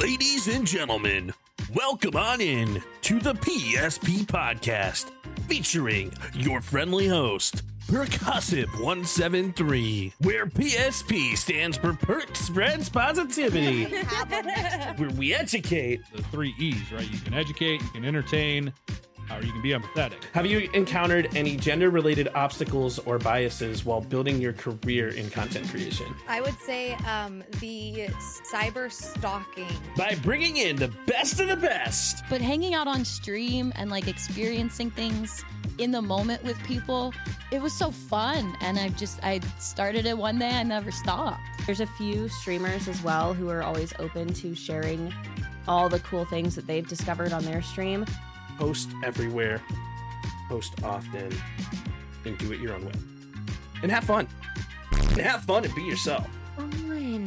Ladies and gentlemen, welcome on in to the PSP Podcast, featuring your friendly host, Perc 173, where PSP stands for Perc Spreads Positivity, where we educate. The 3 E's, right? You can educate, you can entertain, or you can be empathetic. Have you encountered any gender-related obstacles or biases while building your career in content creation? I would say the cyber stalking. By bringing in the best of the best. But hanging out on stream and like experiencing things in the moment with people, it was so fun. And I started it one day, I never stopped. There's a few streamers as well who are always open to sharing all the cool things that they've discovered on their stream. Post everywhere, post often, and do it your own way. And have fun. And have fun and be yourself. Fun.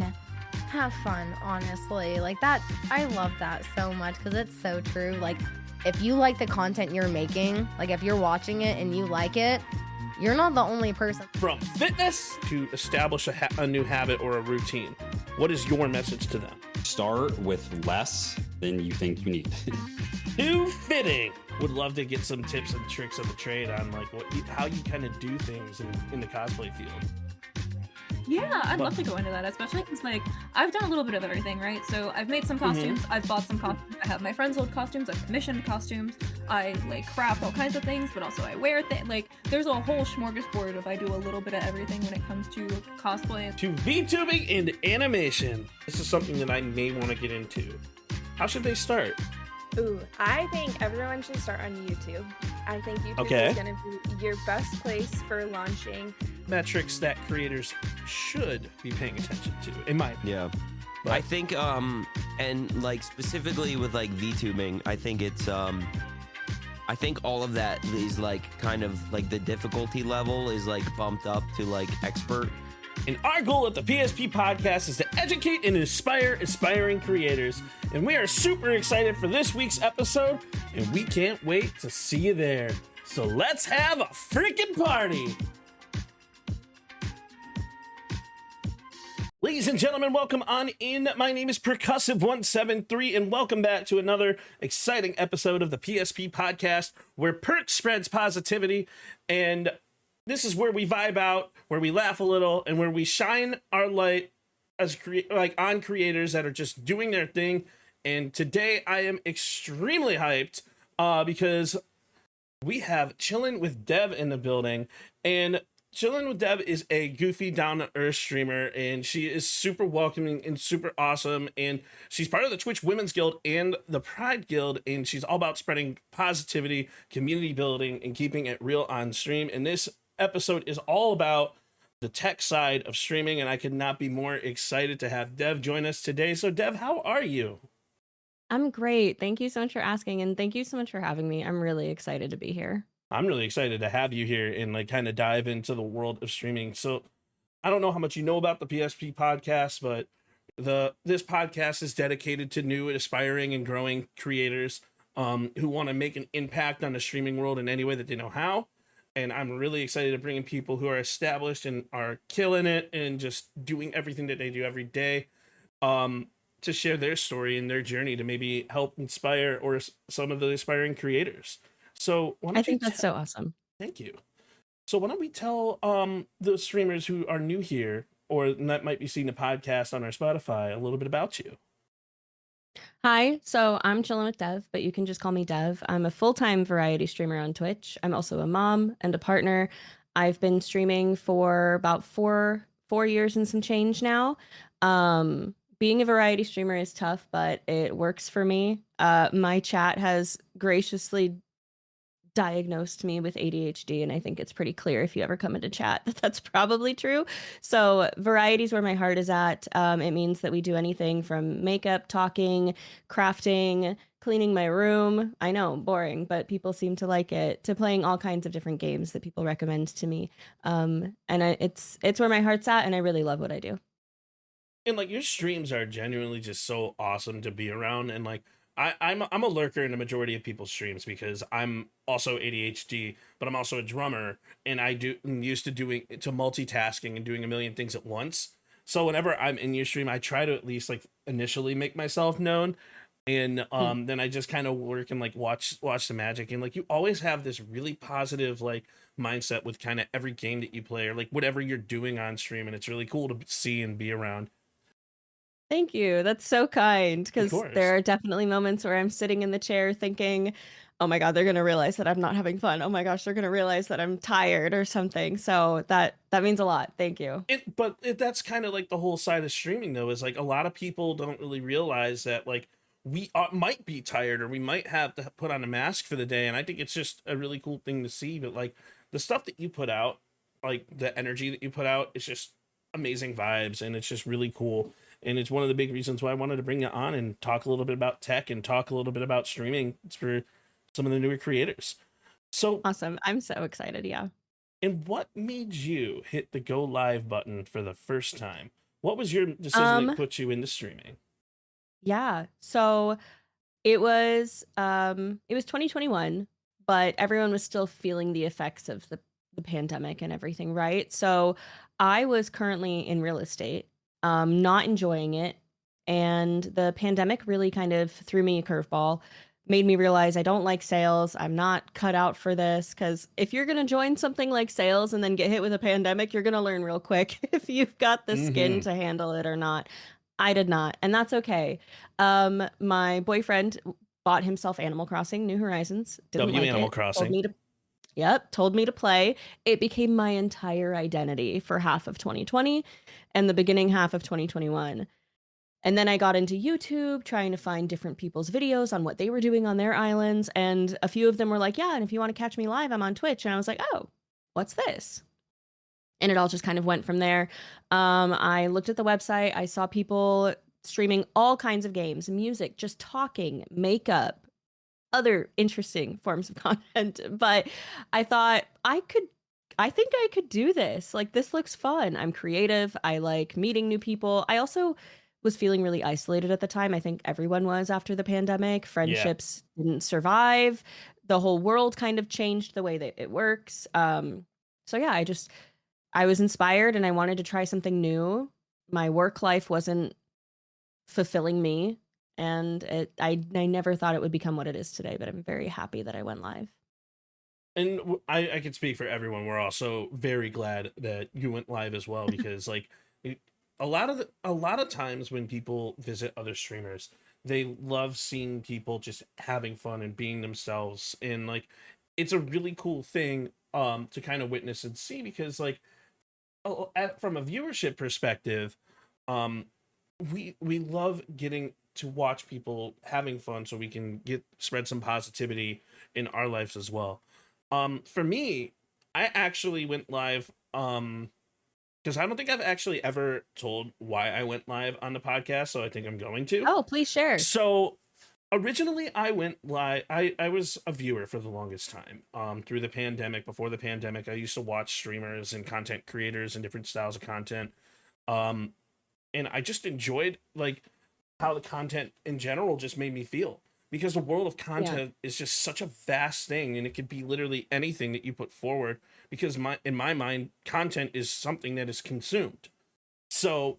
Have fun, honestly. Like that, I love that so much because it's so true. Like, if you like the content you're making, like if you're watching it and you like it, you're not the only person. From fitness to establish a new habit or a routine, what is your message to them? Start with less than you think you need. Too fitting. Would love to get some tips and tricks of the trade on like how you kind of do things in the cosplay field. Yeah, I'd love to go into that, especially because like I've done a little bit of everything, right? So I've made some costumes, I've bought some costumes, I have my friends' old costumes, I've commissioned costumes, I like craft all kinds of things, but also I wear things. Like there's a whole smorgasbord of I do a little bit of everything when it comes to cosplay. To VTubing and animation, this is something that I may want to get into. How should they start? Ooh, I think everyone should start on YouTube. I think YouTube is going to be your best place for launching metrics that creators should be paying attention to, in my opinion. Yeah. But I think, and like specifically with like VTubing, I think it's, I think all of that is like kind of like the difficulty level is like bumped up to like expert. And our goal at the PSP Podcast is to educate and inspire aspiring creators. And we are super excited for this week's episode, and we can't wait to see you there. So let's have a freaking party! Ladies and gentlemen, welcome on in. My name is Perc 173, and welcome back to another exciting episode of the PSP Podcast, where Perc spreads positivity. And this is where we vibe out, where we laugh a little, and where we shine our light as on creators that are just doing their thing. And today I am extremely hyped because we have ChillinWithDev in the building. And ChillinWithDev is a goofy, down-to-earth streamer, and she is super welcoming and super awesome. And she's part of the Twitch Women's Guild and the Pride Guild, and she's all about spreading positivity, community building, and keeping it real on stream. And this episode is all about the tech side of streaming, and I could not be more excited to have Dev join us today. So Dev, how are you? I'm great. Thank you so much for asking, and thank you so much for having me. I'm really excited to be here. I'm really excited to have you here and like kind of dive into the world of streaming. So I don't know how much you know about the PSP Podcast, but this podcast is dedicated to new, aspiring, and growing creators who want to make an impact on the streaming world in any way that they know how. And I'm really excited to bring in people who are established and are killing it and just doing everything that they do every day to share their story and their journey to maybe help inspire or some of the aspiring creators. So I think that's so awesome. Thank you. So why don't we tell the streamers who are new here or that might be seeing the podcast on our Spotify a little bit about you? Hi, so I'm ChillinWithDev, but you can just call me Dev. I'm a full-time variety streamer on Twitch. I'm also a mom and a partner. I've been streaming for about four years and some change now. Being a variety streamer is tough, but it works for me. My chat has graciously diagnosed me with ADHD, and I think it's pretty clear if you ever come into chat that that's probably true. So variety is where my heart is at. It means that we do anything from makeup, talking, crafting, cleaning my room. I know, boring, but people seem to like it, to playing all kinds of different games that people recommend to me. It's where my heart's at, and I really love what I do. And like your streams are genuinely just so awesome to be around, and like I'm a lurker in the majority of people's streams because I'm also ADHD, but I'm also a drummer, and I'm used to multitasking and doing a million things at once. So whenever I'm in your stream, I try to at least like initially make myself known. And then I just kind of work and like watch the magic, and like you always have this really positive like mindset with kind of every game that you play or like whatever you're doing on stream, and it's really cool to see and be around. Thank you. That's so kind, because course. there are definitely moments where I'm sitting in the chair thinking, oh my God, they're going to realize that I'm not having fun. Oh my gosh, they're going to realize that I'm tired or something. So that means a lot. Thank you. That's kind of like the whole side of streaming though, is like a lot of people don't really realize that like we might be tired or we might have to put on a mask for the day. And I think it's just a really cool thing to see. But like the stuff that you put out, like the energy that you put out, it's just amazing vibes, and it's just really cool. And it's one of the big reasons why I wanted to bring you on and talk a little bit about tech and talk a little bit about streaming. It's for some of the newer creators. So awesome. I'm so excited. Yeah. And what made you hit the go live button for the first time? What was your decision that put you into streaming? Yeah. So it was 2021, but everyone was still feeling the effects of the pandemic and everything, right? So I was currently in real estate, not enjoying it. And the pandemic really kind of threw me a curveball, made me realize I don't like sales. I'm not cut out for this, because if you're going to join something like sales and then get hit with a pandemic, you're going to learn real quick if you've got the skin to handle it or not. I did not, and that's okay. My boyfriend bought himself Animal Crossing New Horizons. Didn't like Animal it. Crossing. Told me to play. It became my entire identity for half of 2020 and the beginning half of 2021. And then I got into YouTube trying to find different people's videos on what they were doing on their islands. And a few of them were like, yeah, and if you want to catch me live, I'm on Twitch. And I was like, oh, what's this? And it all just kind of went from there. I looked at the website. I saw people streaming all kinds of games, music, just talking, makeup, other interesting forms of content. But I thought I think I could do this. Like, this looks fun. I'm creative. I like meeting new people. I also was feeling really isolated at the time. I think everyone was after the pandemic. Friendships didn't survive. The whole world kind of changed the way that it works. So yeah, I was inspired and I wanted to try something new. My work life wasn't fulfilling me, and I never thought it would become what it is today, but I'm very happy that I went live. And I can speak for everyone. We're also very glad that you went live as well, because like a lot of times when people visit other streamers, they love seeing people just having fun and being themselves, and like it's a really cool thing to kind of witness and see, because like from a viewership perspective, we love getting to watch people having fun so we can spread some positivity in our lives as well. For me, I actually went live because I don't think I've actually ever told why I went live on the podcast, so I think I'm going to. Oh, please share. So originally I went live, I was a viewer for the longest time. Through the pandemic, before the pandemic, I used to watch streamers and content creators and different styles of content. And I just enjoyed like how the content in general just made me feel, because the world of content is just such a vast thing, and it could be literally anything that you put forward, because in my mind, content is something that is consumed. So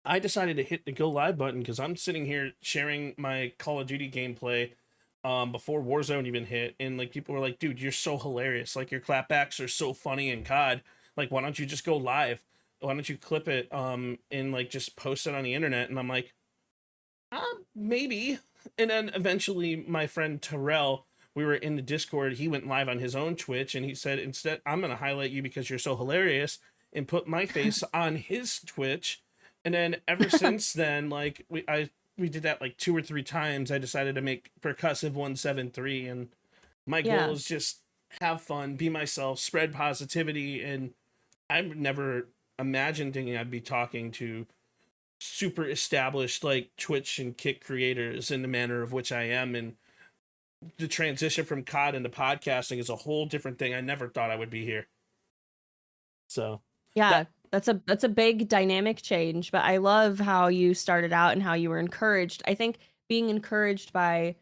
I decided to hit the go live button because I'm sitting here sharing my Call of Duty gameplay before Warzone even hit, and like people were like, dude, you're so hilarious, like your clapbacks are so funny in COD, like why don't you just go live, why don't you clip it and like just post it on the internet? And I'm like, maybe. And then eventually my friend Terrell, we were in the Discord, he went live on his own Twitch, and he said, instead, I'm going to highlight you because you're so hilarious, and put my face on his Twitch. And then ever since then, like we did that like 2 or 3 times. I decided to make Percussive 173, and my goal is just have fun, be myself, spread positivity. And I've never imagined thinking I'd be talking to super established like Twitch and Kick creators in the manner of which I am, and the transition from COD into podcasting is a whole different thing. I never thought I would be here. So yeah, that's a big dynamic change, but I love how you started out and how you were encouraged. I think being encouraged by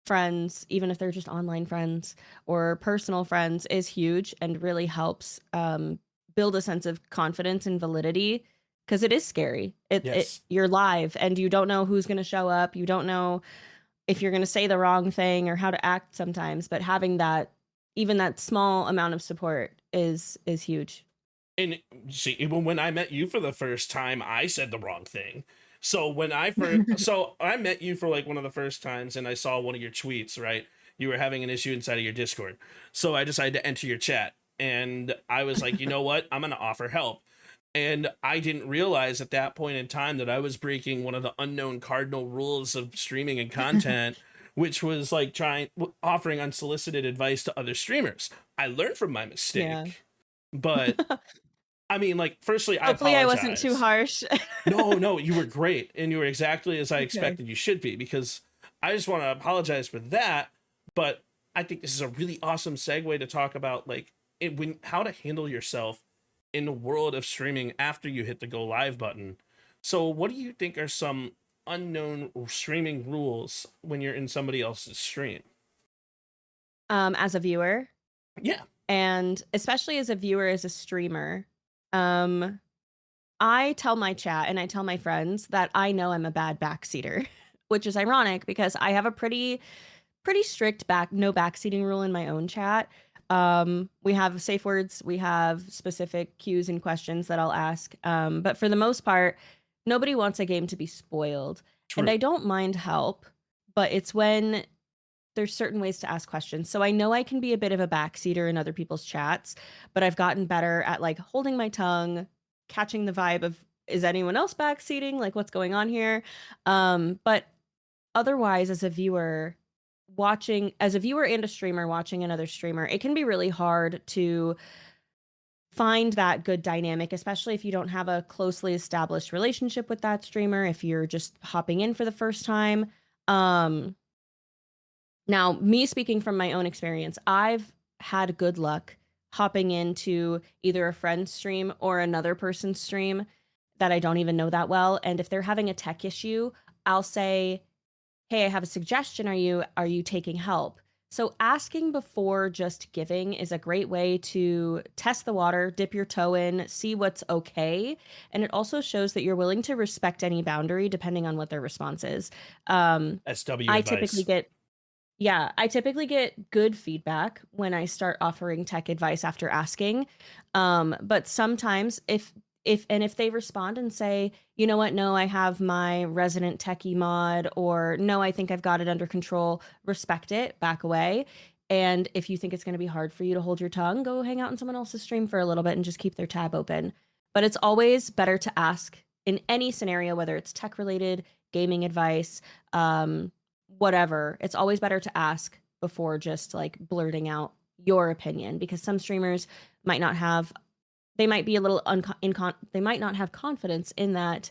friends, even if they're just online friends or personal friends, is huge and really helps build a sense of confidence and validity because it is scary. You're live and you don't know who's going to show up. You don't know if you're going to say the wrong thing or how to act sometimes, but having that, even that small amount of support is huge. And see, even when I met you for the first time, I said the wrong thing. So when I first, so I met you for like one of the first times, and I saw one of your tweets, right? You were having an issue inside of your Discord. So I decided to enter your chat, and I was like, you know what? I'm going to offer help. And I didn't realize at that point in time that I was breaking one of the unknown cardinal rules of streaming and content, which was like offering unsolicited advice to other streamers. I learned from my mistake, but I mean, like, firstly, hopefully I wasn't too harsh. No, you were great. And you were exactly as I expected you should be, because I just want to apologize for that. But I think this is a really awesome segue to talk about like how to handle yourself in the world of streaming after you hit the go live button. So what do you think are some unknown streaming rules when you're in somebody else's stream? As a viewer? Yeah. And especially as a viewer, as a streamer, I tell my chat and I tell my friends that I know I'm a bad backseater, which is ironic because I have a pretty strict no backseating rule in my own chat. We have safe words, we have specific cues and questions that I'll ask. But for the most part, nobody wants a game to be spoiled. True. And I don't mind help, but it's when there's certain ways to ask questions. So I know I can be a bit of a backseater in other people's chats, but I've gotten better at like holding my tongue, catching the vibe of, is anyone else backseating? Like, what's going on here? But otherwise, as a viewer and a streamer watching another streamer, it can be really hard to find that good dynamic, especially if you don't have a closely established relationship with that streamer, if you're just hopping in for the first time. Now, me speaking from my own experience, I've had good luck hopping into either a friend's stream or another person's stream that I don't even know that well. And if they're having a tech issue, I'll say, hey, I have a suggestion. Are you taking help? So asking before just giving is a great way to test the water, dip your toe in, see what's okay. And it also shows that you're willing to respect any boundary depending on what their response is. SW advice. I typically get good feedback when I start offering tech advice after asking. But sometimes if they respond and say, you know what, no, I have my resident techie mod, or no, I think I've got it under control, respect it, back away. And if you think it's going to be hard for you to hold your tongue, go hang out in someone else's stream for a little bit and just keep their tab open. But it's always better to ask in any scenario, whether it's tech related, gaming advice, whatever. It's always better to ask before just like blurting out your opinion, because some streamers might not have, they might be a little they might not have confidence in that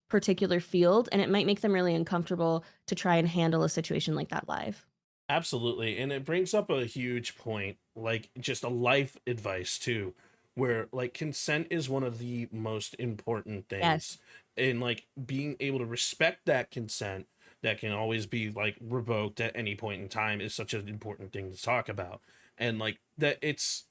particular field, and it might make them really uncomfortable to try and handle a situation like that live. Absolutely. And it brings up a huge point, like just a life advice too, where like consent is one of the most important things. Yes. And like being able to respect that consent that can always be like revoked at any point in time is such an important thing to talk about. And like that, it's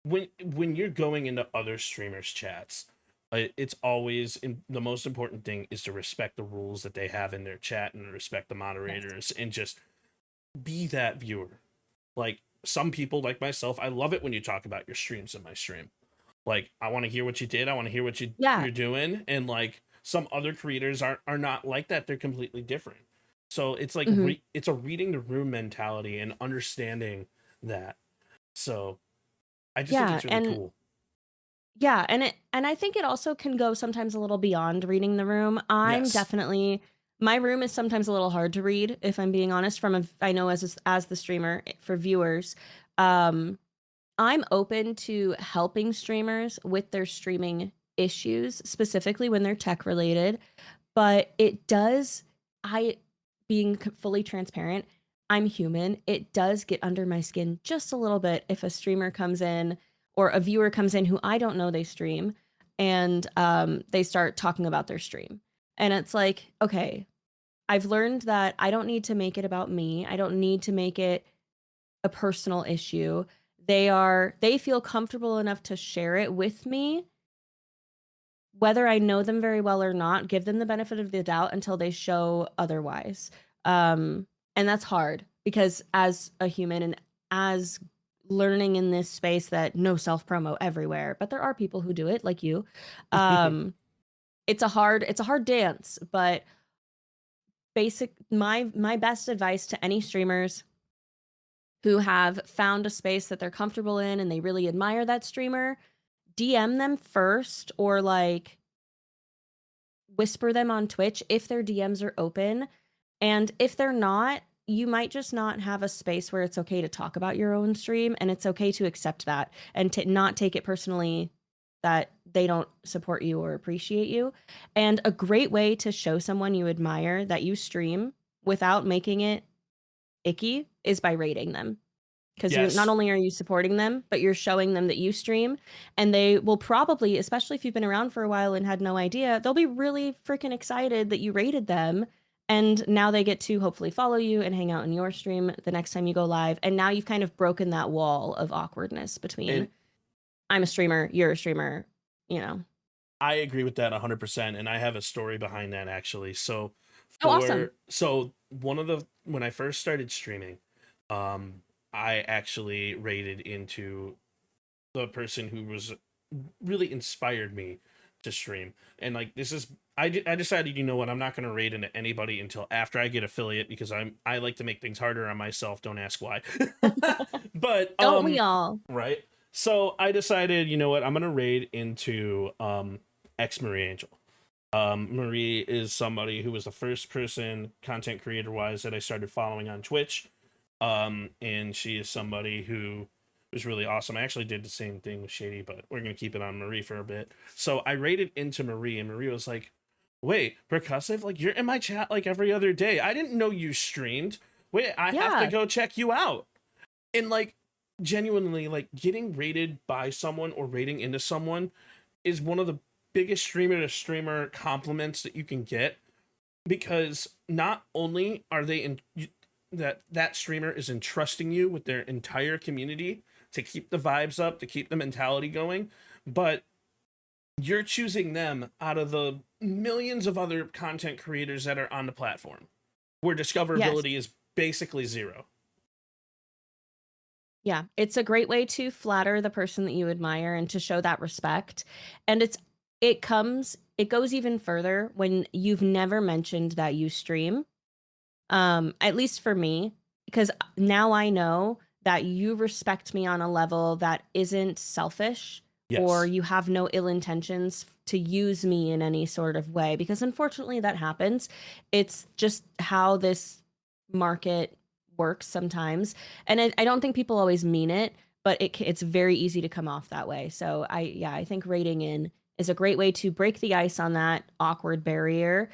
when you're going into other streamers chats, it's always the most important thing is to respect the rules that they have in their chat and respect the moderators. Yes. And just be that viewer. Like some people like myself, I love it when you talk about your streams in my stream. Like I want to hear what you did. I want to hear what you're doing. And like some other creators are not like that. They're completely different. So it's like it's a reading the room mentality and understanding that. So I just think it's really cool. Yeah, and I think it also can go sometimes a little beyond reading the room. I'm definitely, my room is sometimes a little hard to read, if I'm being honest, I know as the streamer for viewers. I'm open to helping streamers with their streaming issues, specifically when they're tech related, but being fully transparent, I'm human. It does get under my skin just a little bit if a streamer comes in or a viewer comes in who I don't know they stream, and they start talking about their stream. And it's like, okay, I've learned that I don't need to make it about me. I don't need to make it a personal issue. They feel comfortable enough to share it with me whether I know them very well or not, give them the benefit of the doubt until they show otherwise. And that's hard because as a human and as learning in this space that no self-promo everywhere, but there are people who do it like you. It's a hard dance, but my best advice to any streamers who have found a space that they're comfortable in and they really admire that streamer, DM them first or like whisper them on Twitch if their DMs are open. And if they're not, you might just not have a space where it's okay to talk about your own stream, and it's okay to accept that and to not take it personally that they don't support you or appreciate you. And a great way to show someone you admire that you stream without making it icky is by rating them. Because Yes. not only are you supporting them, but you're showing them that you stream, and they will probably, especially if you've been around for a while and had no idea, they'll be really freaking excited that you rated them. And now they get to hopefully follow you and hang out in your stream the next time you go live. And now you've kind of broken that wall of awkwardness between I'm a streamer, you're a streamer, you know. I agree with that 100%, and I have a story behind that actually. So, awesome. So when I first started streaming, I actually rated into the person who was really inspired me to stream, and like I decided, you know what, I'm not going to raid into anybody until after I get affiliate because I like to make things harder on myself. Don't ask why. But don't we all? Right. So I decided, you know what, I'm going to raid into X Marie Angel. Marie is somebody who was the first person, content creator wise, that I started following on Twitch. And she is somebody who was really awesome. I actually did the same thing with Shady, but we're going to keep it on Marie for a bit. So I raided into Marie, and Marie was like, wait, Percussive, like, you're in my chat like every other day. I didn't know you streamed. Wait, I have to go check you out. And like, genuinely, like, getting rated by someone or rating into someone is one of the biggest streamer to streamer compliments that you can get, because not only are they that streamer is entrusting you with their entire community to keep the vibes up, to keep the mentality going, but you're choosing them out of the millions of other content creators that are on the platform, where discoverability is basically zero. Yeah, it's a great way to flatter the person that you admire and to show that respect. And it goes even further when you've never mentioned that you stream. At least for me, because now I know that you respect me on a level that isn't selfish, or you have no ill intentions to use me in any sort of way, because unfortunately that happens. It's just how this market works sometimes. And I don't think people always mean it, but it's very easy to come off that way. So I think rating in is a great way to break the ice on that awkward barrier,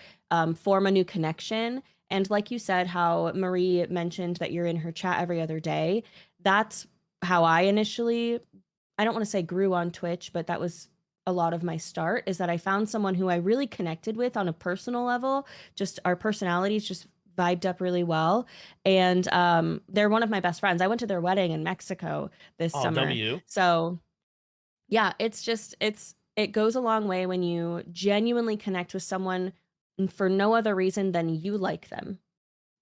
form a new connection. And like you said, how Marie mentioned that you're in her chat every other day, that's how I initially, I don't want to say grew on Twitch, but that was a lot of my start, is that I found someone who I really connected with on a personal level. Just our personalities just vibed up really well. And they're one of my best friends. I went to their wedding in Mexico this summer. W. So yeah, it goes a long way when you genuinely connect with someone for no other reason than you like them.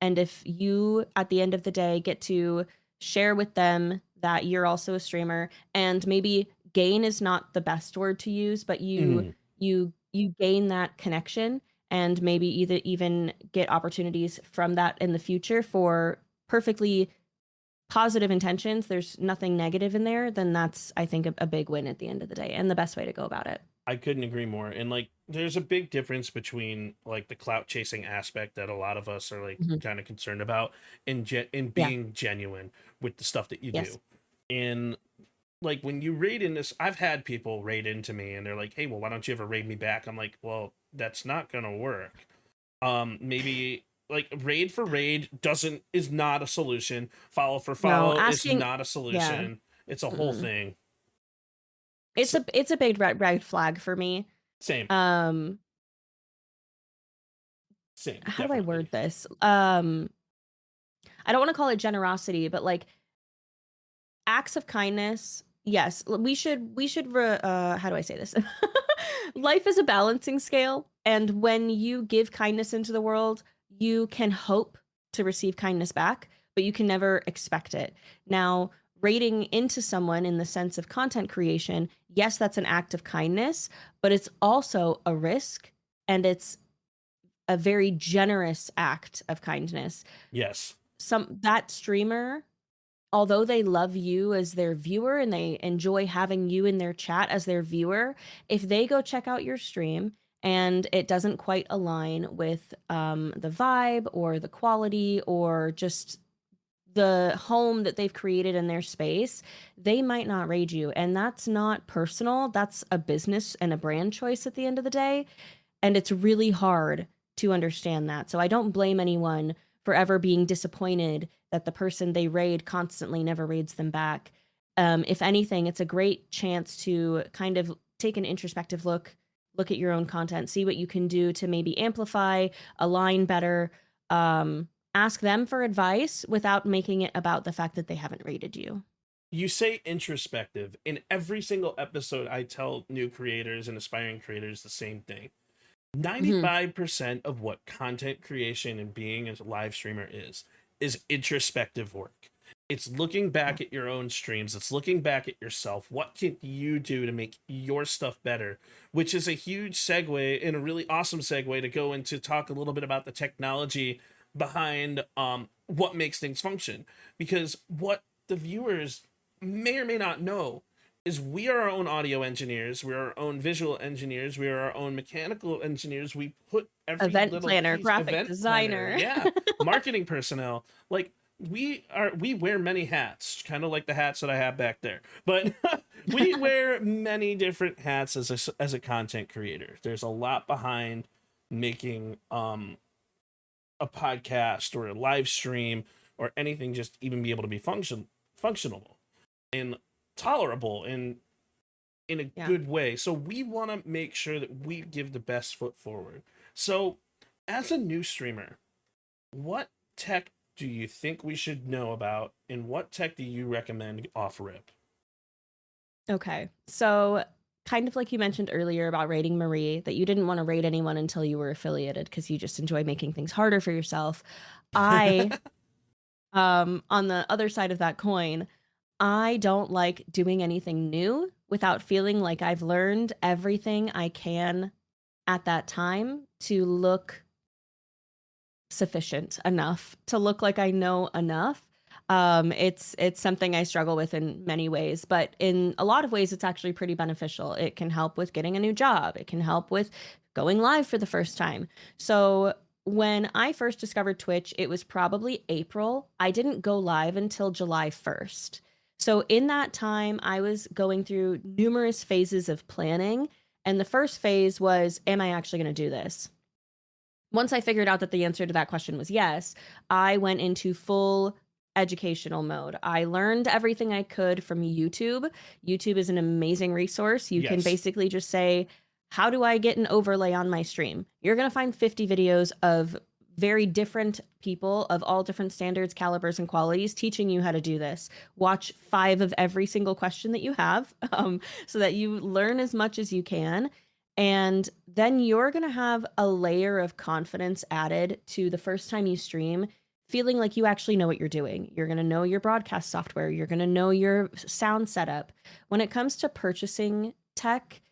And if you, at the end of the day, get to share with them that you're also a streamer, and maybe gain is not the best word to use, but you gain that connection, and maybe even get opportunities from that in the future for perfectly positive intentions, there's nothing negative in there, then that's, I think, a big win at the end of the day, and the best way to go about it. I couldn't agree more. And like, there's a big difference between like the clout chasing aspect that a lot of us are like kind of concerned about, in being genuine with the stuff that you do. And like, when you raid in this, I've had people raid into me and they're like, hey, well, why don't you ever raid me back? I'm like, well, that's not gonna work. Maybe like raid for raid is not a solution. Follow for follow is not a solution. It's a whole thing. It's a big red flag for me. Same. Same. How do I word this? I don't want to call it generosity, but like acts of kindness, yes, how do I say this? Life is a balancing scale, and when you give kindness into the world, you can hope to receive kindness back, but you can never expect it. Now, rating into someone in the sense of content creation, yes, that's an act of kindness, but it's also a risk, and it's a very generous act of kindness. Yes. That streamer, although they love you as their viewer and they enjoy having you in their chat as their viewer, if they go check out your stream and it doesn't quite align with the vibe or the quality or just the home that they've created in their space, they might not raid you. And that's not personal. That's a business and a brand choice at the end of the day. And it's really hard to understand that. So I don't blame anyone for ever being disappointed that the person they raid constantly never raids them back. If anything, it's a great chance to kind of take an introspective look at your own content, see what you can do to maybe amplify, align better, ask them for advice without making it about the fact that they haven't rated you. You say introspective. In every single episode, I tell new creators and aspiring creators the same thing. 95% of what content creation and being a live streamer is introspective work. It's looking back at your own streams. It's looking back at yourself. What can you do to make your stuff better? Which is a huge segue and a really awesome segue to go into talk a little bit about the technology behind what makes things function. Because what the viewers may or may not know is we are our own audio engineers, we're our own visual engineers, we are our own mechanical engineers. We put every event little planner, piece, graphic event designer, planner, marketing personnel. Like we wear many hats, kind of like the hats that I have back there. But we wear many different hats as a content creator. There's a lot behind making a podcast or a live stream or anything, just even be able to be functional and tolerable in a good way. So we want to make sure that we give the best foot forward. So as a new streamer, what tech do you think we should know about, and what tech do you recommend off rip? Okay, so kind of like you mentioned earlier about rating Marie, that you didn't want to rate anyone until you were affiliated because you just enjoy making things harder for yourself. I on the other side of that coin, I don't like doing anything new without feeling like I've learned everything I can at that time to look sufficient enough, to look like I know enough. It's something I struggle with in many ways, but in a lot of ways, it's actually pretty beneficial. It can help with getting a new job. It can help with going live for the first time. So when I first discovered Twitch, it was probably April. I didn't go live until July 1st. So in that time, I was going through numerous phases of planning. And the first phase was, am I actually going to do this? Once I figured out that the answer to that question was yes, I went into full educational mode. I learned everything I could from YouTube. YouTube is an amazing resource. You can basically just say, how do I get an overlay on my stream? You're going to find 50 videos of very different people of all different standards, calibers, and qualities teaching you how to do this. Watch 5 of every single question that you have so that you learn as much as you can. And then you're going to have a layer of confidence added to the first time you stream, feeling like you actually know what you're doing. You're going to know your broadcast software. You're going to know your sound setup. When it comes to purchasing tech,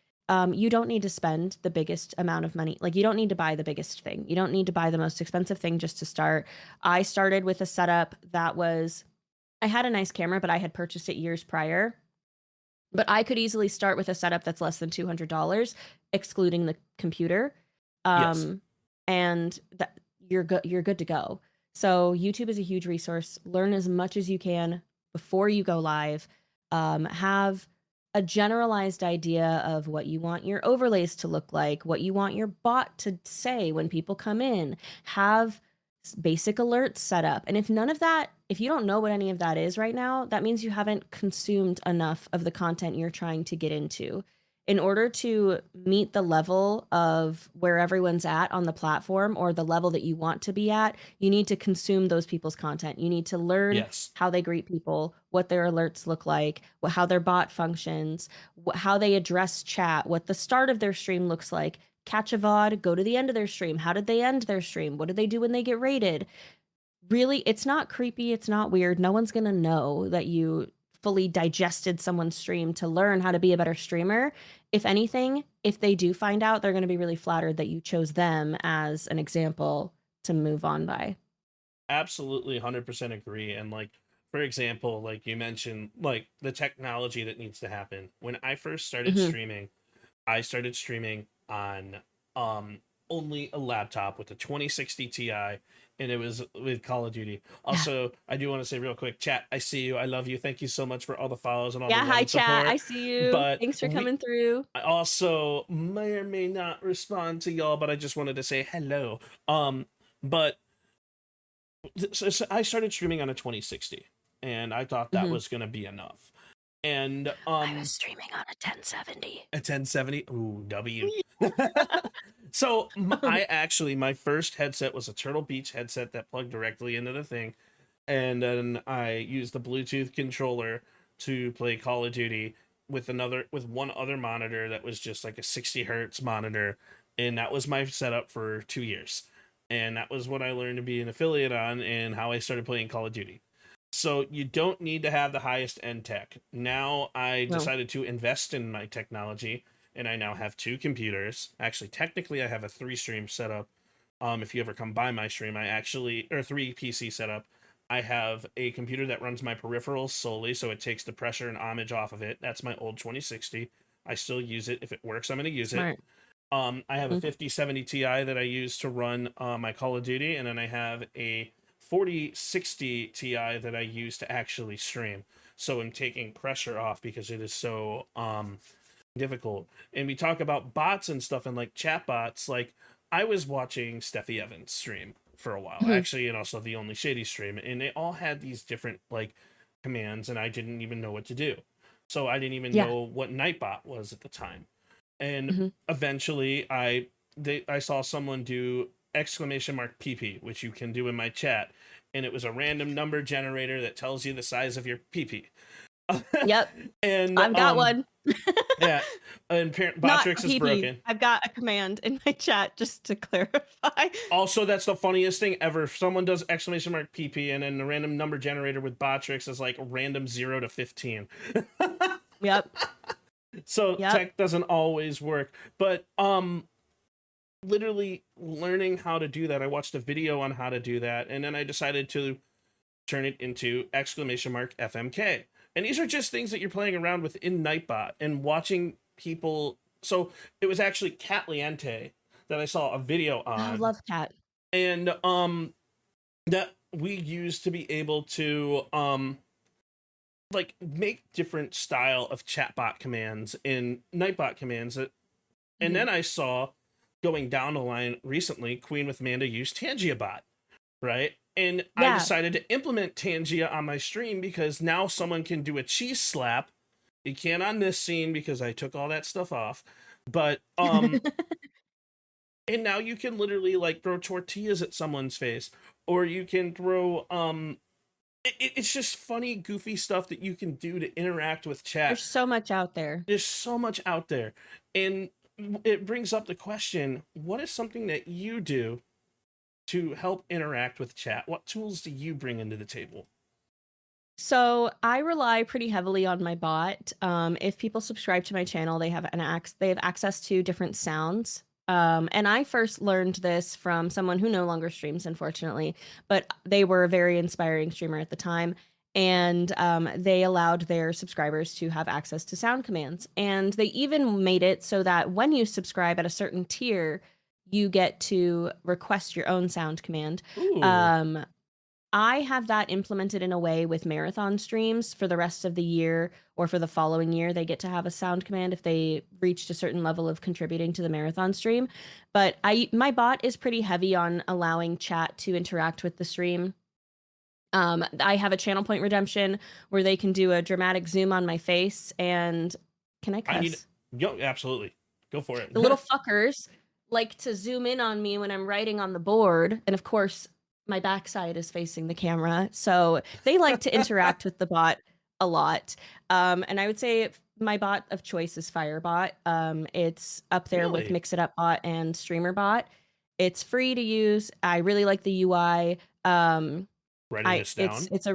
you don't need to spend the biggest amount of money. Like, you don't need to buy the biggest thing. You don't need to buy the most expensive thing just to start. I started with a setup that was, I had a nice camera, but I had purchased it years prior. But I could easily start with a setup that's less than $200, excluding the computer. And that you're good to go. So YouTube is a huge resource. Learn as much as you can before you go live. Have a generalized idea of what you want your overlays to look like, what you want your bot to say when people come in. Have basic alerts set up. And if none of that, if you don't know what any of that is right now, that means you haven't consumed enough of the content you're trying to get into. in order to meet the level of where everyone's at on the platform or the level that you want to be at, you need to consume those people's content. You need to learn how they greet people, what their alerts look like, how their bot functions, how they address chat, what the start of their stream looks like. Catch a VOD, go to the end of their stream. How did they end their stream? What did they do when they get rated? Really, it's not creepy. It's not weird. No one's going to know that you fully digested someone's stream to learn how to be a better streamer. If anything, if they do find out, they're going to be really flattered that you chose them as an example to move on by. Absolutely 100% agree. And like, for example, like you mentioned, like the technology that needs to happen. When I first started streaming, I started streaming on only a laptop with a 2060 Ti, and it was with Call of Duty. Also, I do want to say real quick, chat, I see you. I love you. Thank you so much for all the follows and all the love hi and support. chat. I see you. But thanks for coming through. I also may or may not respond to y'all, but I just wanted to say hello. But so I started streaming on a 2060, and I thought that was going to be enough. And I was streaming on a 1070. A 1070? Ooh, W. So my first headset was a Turtle Beach headset that plugged directly into the thing, and then I used a Bluetooth controller to play Call of Duty with one other monitor that was just like a 60 hertz monitor, and that was my setup for 2 years, and that was what I learned to be an affiliate on and how I started playing Call of Duty. So you don't need to have the highest end tech. Now I decided to invest in my technology, and I now have 2 computers. Actually, technically, I have a 3-stream setup. If you ever come by my stream, or 3 PC setup. I have a computer that runs my peripherals solely, so it takes the pressure and ohmage off of it. That's my old 2060. I still use it. If it works, I'm going to use it. I have a 5070 Ti that I use to run my Call of Duty, and then I have a 4060 Ti that I use to actually stream. So I'm taking pressure off because it is so difficult. And we talk about bots and stuff and like chat bots. Like I was watching Steffi Evans stream for a while, actually, and also the Only Shady stream, and they all had these different like commands, and I didn't even know what to do. So I didn't even know what Nightbot was at the time. And eventually I saw someone do !PP, which you can do in my chat, and it was a random number generator that tells you the size of your PP. Yep. And I've got one. Yeah. And Botrix is broken. I've got a command in my chat just to clarify. Also, that's the funniest thing ever. If someone does !PP and then the random number generator with Botrix is like random 0 to 15. Yep. So tech doesn't always work. But literally learning how to do that, I watched a video on how to do that, and then I decided to turn it into !FMK. And these are just things that you're playing around with in Nightbot and watching people. So it was actually Cat Liente that I saw a video on. I love Cat. And that we used to be able to like make different style of chatbot commands in Nightbot commands. And then I saw going down the line recently, Queen with Manda used TangiaBot, right? And I decided to implement Tangia on my stream because now someone can do a cheese slap. You can't on this scene because I took all that stuff off. But and now you can literally like throw tortillas at someone's face, or you can throw it's just funny, goofy stuff that you can do to interact with chat. There's so much out there. There's so much out there. And it brings up the question, what is something that you do to help interact with chat? What tools do you bring into the table? So I rely pretty heavily on my bot. If people subscribe to my channel, they have access to different sounds. And I first learned this from someone who no longer streams, unfortunately, but they were a very inspiring streamer at the time. And they allowed their subscribers to have access to sound commands. And they even made it so that when you subscribe at a certain tier, you get to request your own sound command. I have that implemented in a way with marathon streams for the rest of the year, or for the following year, they get to have a sound command if they reached a certain level of contributing to the marathon stream. But my bot is pretty heavy on allowing chat to interact with the stream. I have a channel point redemption where they can do a dramatic zoom on my face, and can I cuss? Yo, absolutely. Go for it. The little fuckers like to zoom in on me when I'm writing on the board. And of course, my backside is facing the camera. So they like to interact with the bot a lot. And I would say my bot of choice is Firebot. It's up there with Really? Mix It Up Bot and StreamerBot. It's free to use. I really like the UI. Writing this down. It's a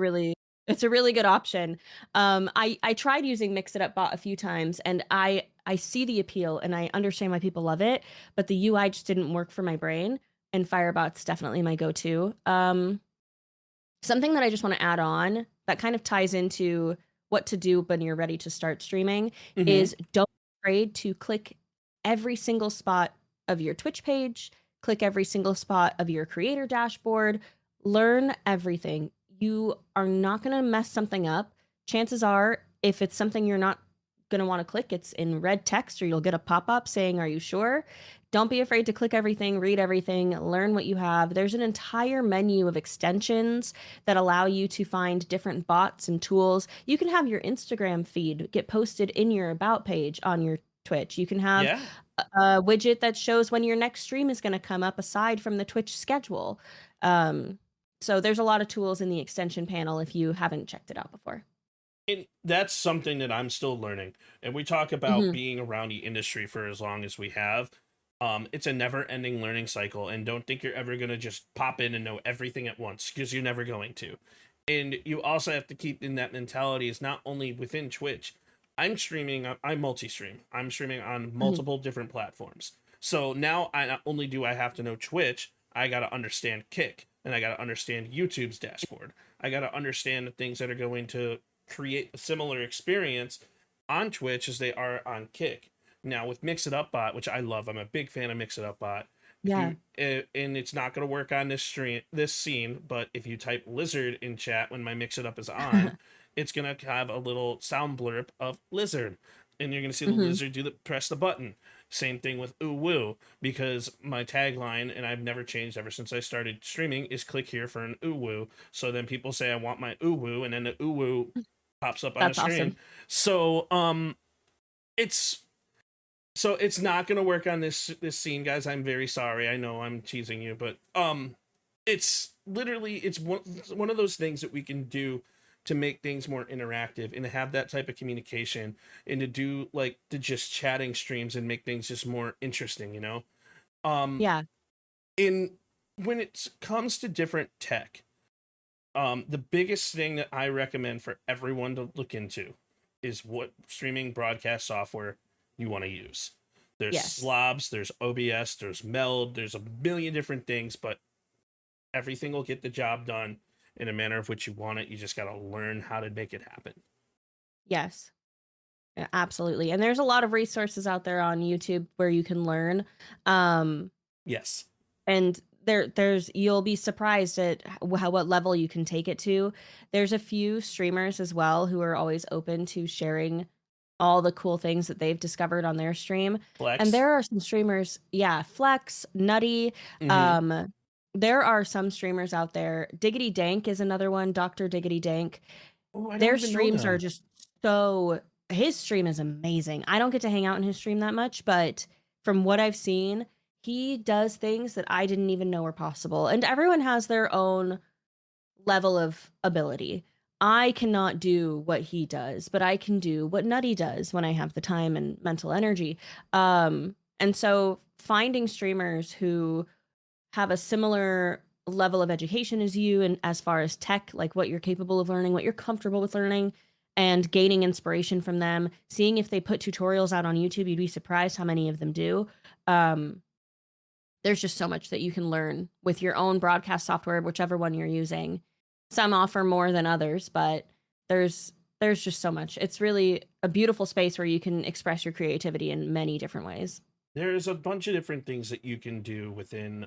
really good option. I tried using Mix It Up Bot a few times, and I see the appeal and I understand why people love it, but the UI just didn't work for my brain. And Firebot's definitely my go-to. Something that I just want to add on that kind of ties into what to do when you're ready to start streaming is don't be afraid to click every single spot of your Twitch page, click every single spot of your creator dashboard, learn everything. You are not going to mess something up. Chances are, if it's something you're not going to want to click, it's in red text or you'll get a pop-up saying, "Are you sure?" Don't be afraid to click everything, read everything, learn what you have. There's an entire menu of extensions that allow you to find different bots and tools. You can have your Instagram feed get posted in your about page on your Twitch. You can have a widget that shows when your next stream is going to come up aside from the Twitch schedule. So there's a lot of tools in the extension panel if you haven't checked it out before. And that's something that I'm still learning. And we talk about being around the industry for as long as we have. It's a never-ending learning cycle, and don't think you're ever going to just pop in and know everything at once, because you're never going to. And you also have to keep in that mentality is not only within Twitch. I'm multi-stream. I'm streaming on multiple different platforms. So now not only do I have to know Twitch, I got to understand Kick, and I got to understand YouTube's dashboard. I got to understand the things that are going to create a similar experience on Twitch as they are on Kick. Now with Mix It Up Bot, which I love, I'm a big fan of Mix It Up Bot. And it's not going to work on this scene, but if you type lizard in chat when my Mix It Up is on, it's going to have a little sound blurb of lizard, and you're going to see the lizard press the button. Same thing with ooh woo, because my tagline, and I've never changed ever since I started streaming, is click here for an ooh woo. So then people say I want my ooh woo, and then the ooh woo pops up on the screen. Awesome. So it's not going to work on this scene, guys. I'm very sorry. I know I'm teasing you, but it's one of those things that we can do to make things more interactive and to have that type of communication and to do like the just chatting streams and make things just more interesting, you know? When it comes to different tech, the biggest thing that I recommend for everyone to look into is what streaming broadcast software you want to use. There's Slobs, there's OBS, there's Meld, there's a million different things, but everything will get the job done in a manner of which you want it. You just got to learn how to make it happen. Yes, absolutely. And there's a lot of resources out there on YouTube where you can learn. Yes. And you'll be surprised at what level you can take it to. There's a few streamers as well who are always open to sharing all the cool things that they've discovered on their stream. Flex. And there are some streamers, Flex, Nutty. There are some streamers out there. Diggity Dank is another one, Dr. Diggity Dank. Their streams are just his stream is amazing. I don't get to hang out in his stream that much, but from what I've seen, he does things that I didn't even know were possible. And everyone has their own level of ability. I cannot do what he does, but I can do what Nutty does when I have the time and mental energy. And so finding streamers who have a similar level of education as you, and as far as tech, like what you're capable of learning, what you're comfortable with learning, and gaining inspiration from them, seeing if they put tutorials out on YouTube, you'd be surprised how many of them do. There's just so much that you can learn with your own broadcast software, whichever one you're using. Some offer more than others, but there's just so much. It's really a beautiful space where you can express your creativity in many different ways. There's a bunch of different things that you can do within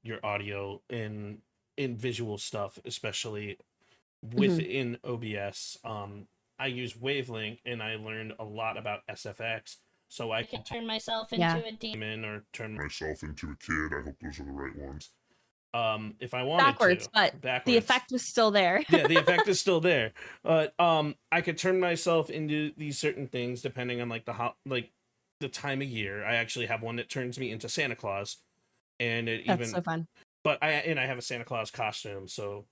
your audio in visual stuff, especially within OBS. I use Wavelength, and I learned a lot about SFX, so I can turn myself into a demon or turn myself into a kid. I hope those are the right ones. If I wanted backwards, but the effect was still there. Yeah, the effect is still there. But I could turn myself into these certain things depending on like the time of year. I actually have one that turns me into Santa Claus, and That's so fun. But I have a Santa Claus costume, so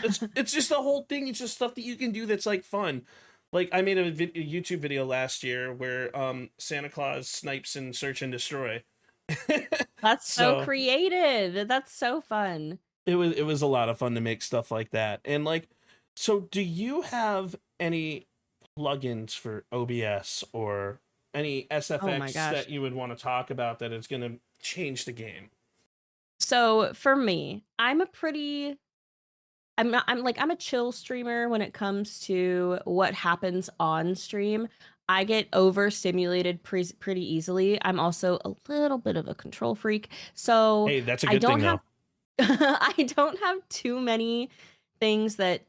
it's just the whole thing. It's just stuff that you can do that's like fun. Like I made a YouTube video last year where Santa Claus snipes in Search and Destroy. That's so creative. That's so fun. It was a lot of fun to make stuff like that. And like, so do you have any plugins for OBS or any SFX that you would want to talk about that is going to change the game? So for me, I'm a chill streamer when it comes to what happens on stream. I get overstimulated pretty easily. I'm also a little bit of a control freak. So hey, that's a good thing though. I don't have too many things that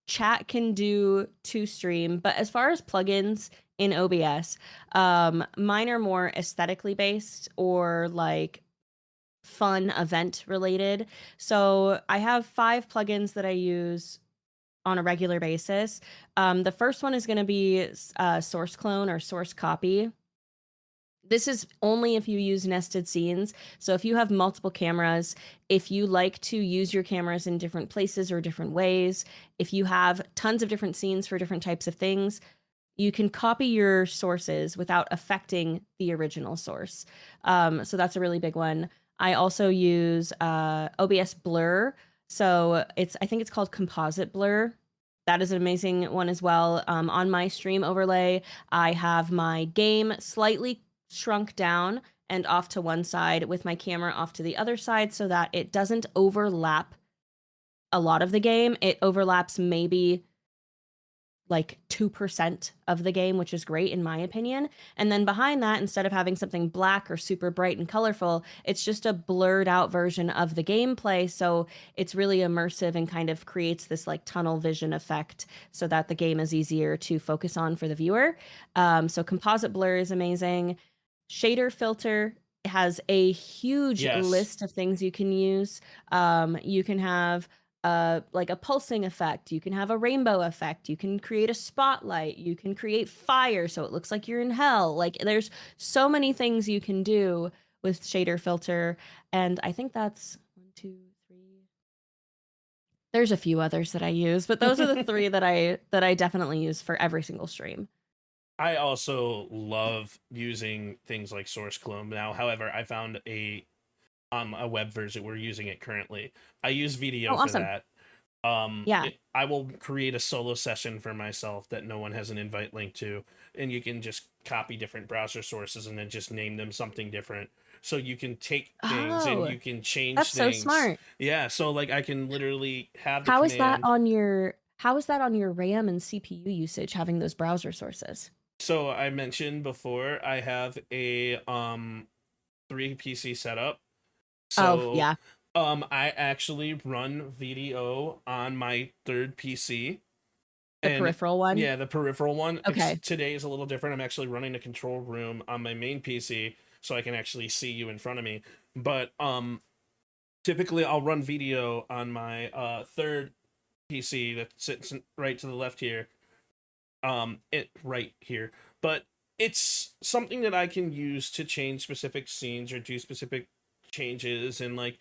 chat can do to stream, but as far as plugins in OBS, mine are more aesthetically based or like fun event related. So I have 5 plugins that I use on a regular basis. The first one is going to be source clone or source copy. This is only if you use nested scenes. So if you have multiple cameras, if you like to use your cameras in different places or different ways, if you have tons of different scenes for different types of things, you can copy your sources without affecting the original source. So that's a really big one. I also use OBS blur. So I think it's called composite blur. That is an amazing one as well. On my stream overlay, I have my game slightly shrunk down and off to one side with my camera off to the other side so that it doesn't overlap a lot of the game. It overlaps maybe like 2% of the game, which is great in my opinion. And then behind that, instead of having something black or super bright and colorful, it's just a blurred out version of the gameplay. So it's really immersive and kind of creates this like tunnel vision effect so that the game is easier to focus on for the viewer. So composite blur is amazing. Shader filter has a huge list of things you can use. You can have like a pulsing effect. You can have a rainbow effect. You can create a spotlight. You can create fire so it looks like you're in hell. Like there's so many things you can do with shader filter. And I think that's 1, 2, 3. There's a few others that I use, but those are the 3 that I definitely use for every single stream. I also love using things like source clone now. However, I found a web version. We're using it currently. I use video for that. I will create a solo session for myself that no one has an invite link to, and you can just copy different browser sources and then just name them something different. So you can take things and you can change things. That's so smart. Yeah, so like I can literally have the How is that on your RAM and CPU usage, having those browser sources? So I mentioned before I have a 3 PC setup. So I actually run VDO on my 3rd PC. The peripheral one? Yeah, the peripheral one. Okay. Today is a little different. I'm actually running a control room on my main PC so I can actually see you in front of me. But typically I'll run VDO on my 3rd PC that sits right to the left here. Right here. But it's something that I can use to change specific scenes or do specific changes, and like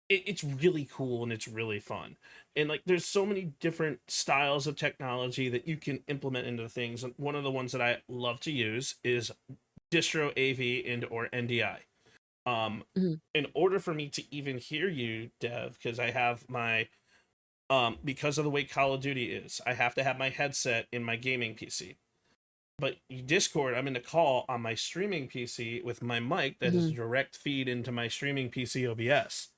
it's really cool and it's really fun. And like there's so many different styles of technology that you can implement into things. And one of the ones that I love to use is distro AV and or NDI. In order for me to even hear you, Dev, because I have my because of the way Call of Duty is, I have to have my headset in my gaming PC. But Discord, I'm in the call on my streaming PC with my mic that is direct feed into my streaming PC OBS.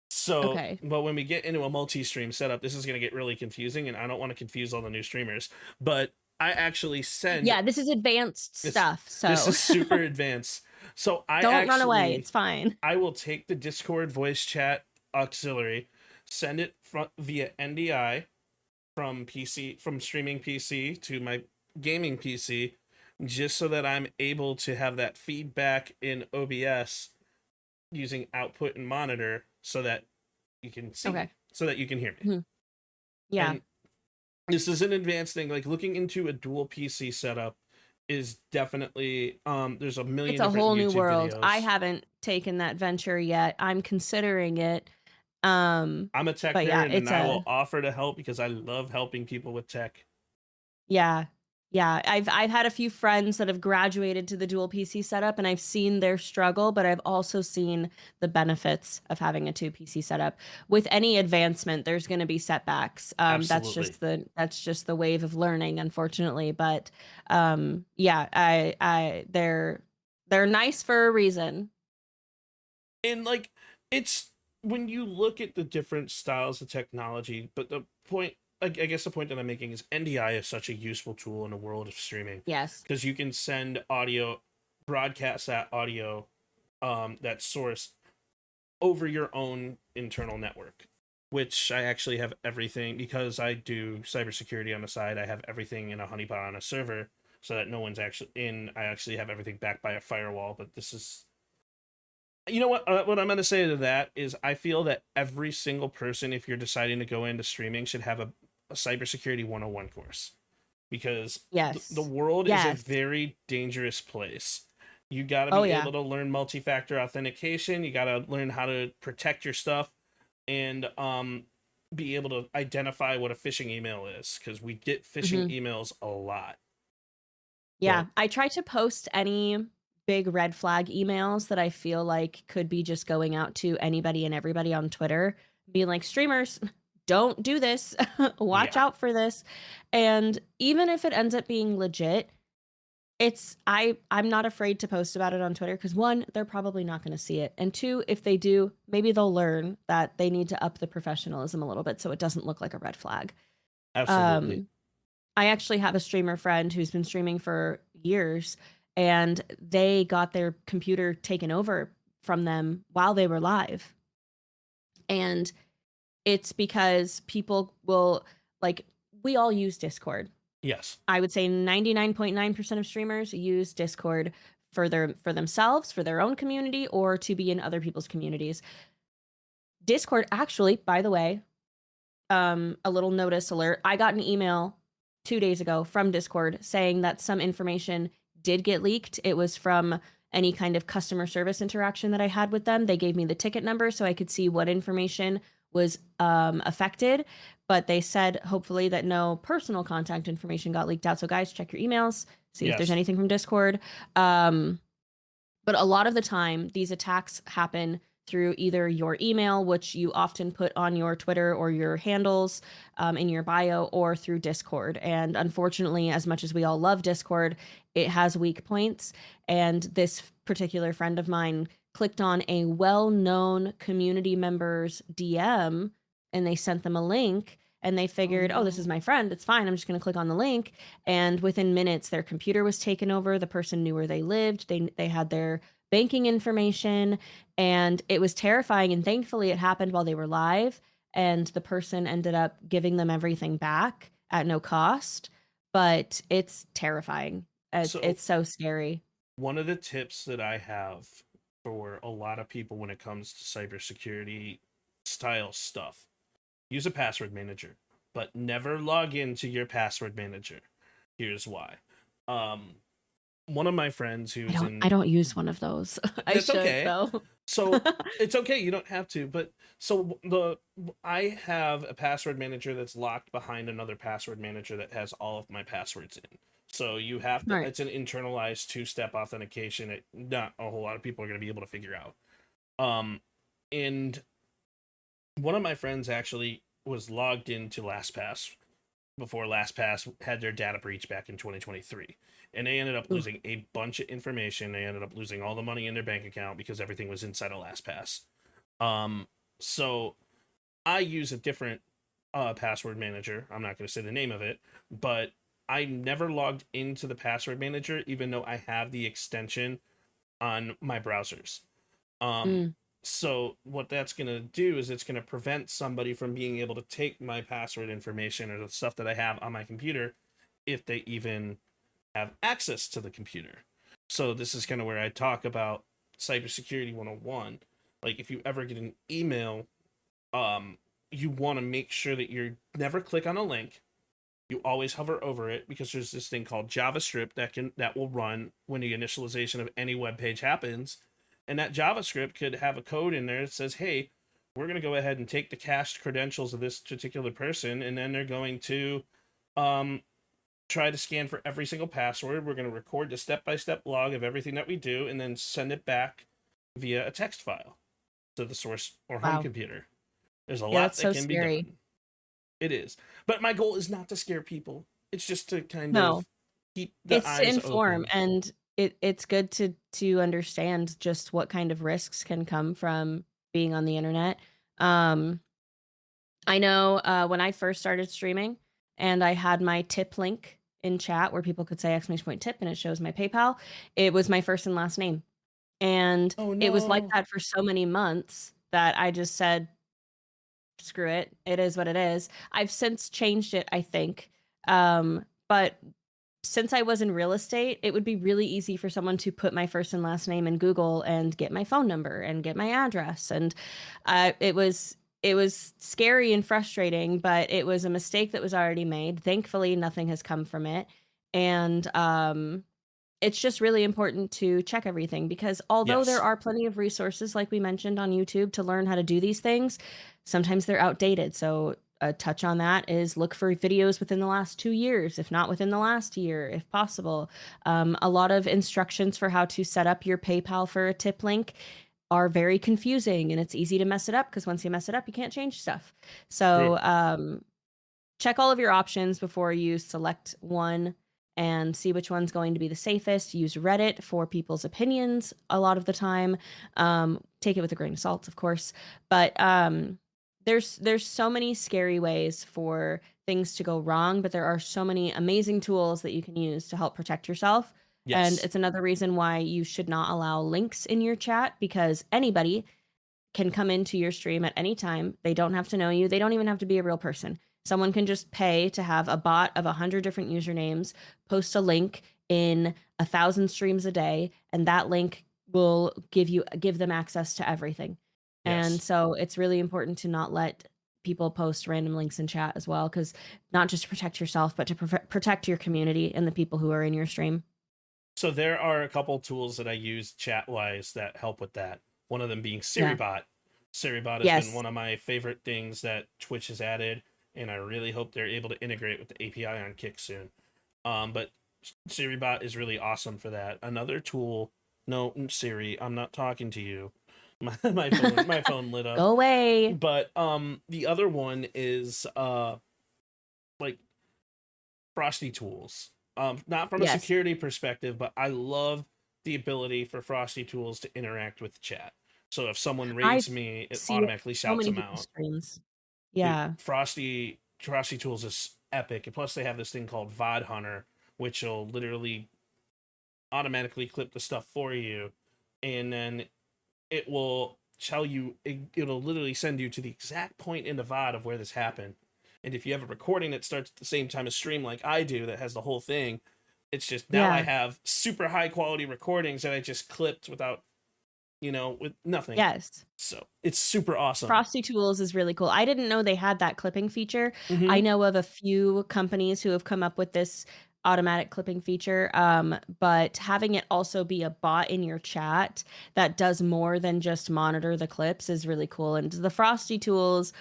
So, but when we get into a multi-stream setup, this is going to get really confusing, and I don't want to confuse all the new streamers. But I actually send... Yeah, this is advanced stuff, so... This is super advanced. So Don't run away, it's fine. I will take the Discord voice chat auxiliary, send it via NDI from streaming PC to my gaming PC, just so that I'm able to have that feedback in OBS using output and monitor so that you can see me, so that you can hear me. Yeah. And this is an advanced thing. Like looking into a dual PC setup is definitely there's a million It's a different whole new YouTube world. videos. I haven't taken that venture yet. I'm considering it. I'm a tech But yeah, nerd, and it's I will offer to help because I love helping people with tech. yeah. Yeah, I've had a few friends that have graduated to the dual PC setup, and I've seen their struggle, but I've also seen the benefits of having a 2 PC setup. With any advancement, there's going to be setbacks. Absolutely. That's just the wave of learning, unfortunately. But yeah, they're nice for a reason. And like, it's when you look at the different styles of technology, but the point, like, I guess the point that I'm making is NDI is such a useful tool in the world of streaming. Yes. Because you can send audio, broadcast that audio, that source over your own internal network, which I actually have everything because I do cybersecurity on the side. I have everything in a honeypot on a server so that no one's actually in. I actually have everything backed by a firewall, but this is, you know what I'm going to say to that is I feel that every single person, if you're deciding to go into streaming, should have a cybersecurity 101 course, because Yes. the world is a Yes. very dangerous place. You got to be Oh, yeah. able to learn multi-factor authentication. You got to learn how to protect your stuff, and be able to identify what a phishing email is, because we get phishing emails a lot. Yeah, But I try to post any big red flag emails that I feel like could be just going out to anybody and everybody on Twitter, being like, streamers, don't do this. Watch Yeah. out for this. And even if it ends up being legit, I'm not afraid to post about it on Twitter because one, they're probably not going to see it. And two, if they do, maybe they'll learn that they need to up the professionalism a little bit so it doesn't look like a red flag. absolutely. I actually have a streamer friend who's been streaming for years, and they got their computer taken over from them while they were live. And it's because people will, like, we all use Discord. Yes. I would say 99.9% of streamers use Discord for themselves, for their own community, or to be in other people's communities. Discord, actually, by the way, a little notice alert. I got an email 2 days ago from Discord saying that some information did get leaked. It was from any kind of customer service interaction that I had with them. They gave me the ticket number so I could see what information was affected, but they said hopefully that no personal contact information got leaked out. So guys, check your emails, see if there's Yes. anything from Discord. But a lot of the time, these attacks happen through either your email, which you often put on your Twitter or your handles in your bio, or through Discord. And unfortunately, as much as we all love Discord, it has weak points. And this particular friend of mine clicked on a well-known community member's DM, and they sent them a link. And they figured, oh, this is my friend. It's fine. I'm just going to click on the link. And within minutes, their computer was taken over. The person knew where they lived. They had their banking information, and it was terrifying. And thankfully, it happened while they were live, and the person ended up giving them everything back at no cost. But it's terrifying. It's so scary. One of the tips that I have for a lot of people when it comes to cybersecurity style stuff: use a password manager, but never log into your password manager. Here's why. One of my friends who's I don't use one of those. I should, okay. though. So it's okay, you don't have to. But so I have a password manager that's locked behind another password manager that has all of my passwords in. So you have to. Right. It's an internalized 2-step authentication. It not a whole lot of people are going to be able to figure out. And one of my friends actually was logged into LastPass before LastPass had their data breach back in 2023. And they ended up losing a bunch of information. They ended up losing all the money in their bank account because everything was inside of LastPass. So I use a different password manager. I'm not going to say the name of it, but I never logged into the password manager, even though I have the extension on my browsers. So what that's going to do is it's going to prevent somebody from being able to take my password information or the stuff that I have on my computer if they even have access to the computer. So this is kind of where I talk about cybersecurity 101. Like, if you ever get an email, you want to make sure that you never click on a link, you always hover over it because there's this thing called JavaScript that will run when the initialization of any web page happens. And that JavaScript could have a code in there that says, hey, we're going to go ahead and take the cached credentials of this particular person, and then they're going to try to scan for every single password. We're going to record the step-by-step log of everything that we do, and then send it back via a text file to the source or home computer. There's a lot that can be done. It is. But my goal is not to scare people. It's just to kind of keep the eyes to inform open. And it's good to understand just what kind of risks can come from being on the internet. I know when I first started streaming and I had my tip link in chat where people could say !tip and it shows my PayPal, it was my first and last name. And it was like that for so many months that I just said, screw it. It is what it is. I've since changed it, I think. But since I was in real estate, it would be really easy for someone to put my first and last name in Google and get my phone number and get my address. And it was scary and frustrating, but it was a mistake that was already made. Thankfully, nothing has come from it. And it's just really important to check everything because although there are plenty of resources, like we mentioned on YouTube, to learn how to do these things, sometimes they're outdated. So a touch on that is look for videos within the last 2 years, if not within the last year, if possible. A lot of instructions for how to set up your PayPal for a tip link are very confusing, and it's easy to mess it up because once you mess it up, you can't change stuff. So check all of your options before you select one and see which one's going to be the safest. Use Reddit for people's opinions a lot of the time. Take it with a grain of salt, of course. But there's so many scary ways for things to go wrong, but there are so many amazing tools that you can use to help protect yourself. And it's another reason why you should not allow links in your chat, because anybody can come into your stream at any time. They don't have to know you. They don't even have to be a real person. Someone can just pay to have a bot of 100 different usernames post a link in 1,000 streams a day, and that link will give them access to everything. And so it's really important to not let people post random links in chat as well, because not just to protect yourself, but to protect your community and the people who are in your stream. So there are a couple tools that I use chat-wise that help with that. One of them being SiriBot. SiriBot has been one of my favorite things that Twitch has added, and I really hope they're able to integrate with the API on Kick soon. But SiriBot is really awesome for that. Another tool, no, Siri, I'm not talking to you. My phone lit up. Go away. But the other one is like Frosty tools. Not from a security perspective, but I love the ability for Frosty tools to interact with chat. So if someone raids me, it automatically shouts them out. Streams. Dude, Frosty tools is epic. And plus they have this thing called VOD Hunter, which will literally automatically clip the stuff for you, and then it will tell you, it'll literally send you to the exact point in the VOD of where this happened. And if you have a recording that starts at the same time as stream like I do, that has the whole thing, it's just now I have super high quality recordings that I just clipped without, with nothing. Yes. So it's super awesome. Frosty Tools is really cool. I didn't know they had that clipping feature. I know of a few companies who have come up with this automatic clipping feature, but having it also be a bot in your chat that does more than just monitor the clips is really cool. And the Frosty Tools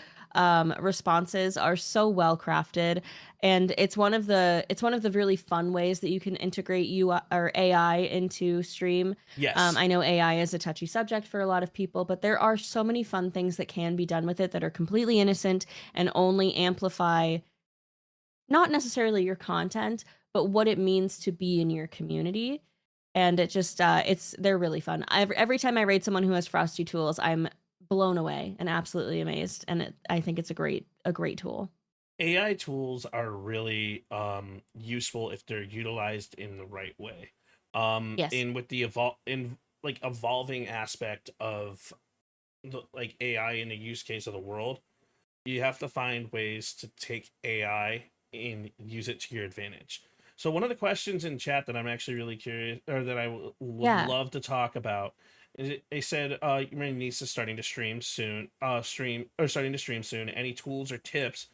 responses are so well crafted, and it's one of the really fun ways that you can integrate or AI into stream. I know AI is a touchy subject for a lot of people, but there are so many fun things that can be done with it that are completely innocent and only amplify not necessarily your content, but what it means to be in your community. And it just they're really fun. Every time I raid someone who has Frosty Tools, I'm blown away and absolutely amazed, and I think it's a great tool. AI tools are really useful if they're utilized in the right way. And with the evolving aspect of AI in the use case of the world, you have to find ways to take AI and use it to your advantage. So one of the questions in chat that I'm actually really curious, or that I would love to talk about, is they said, my niece is starting to stream soon. Any tools or tips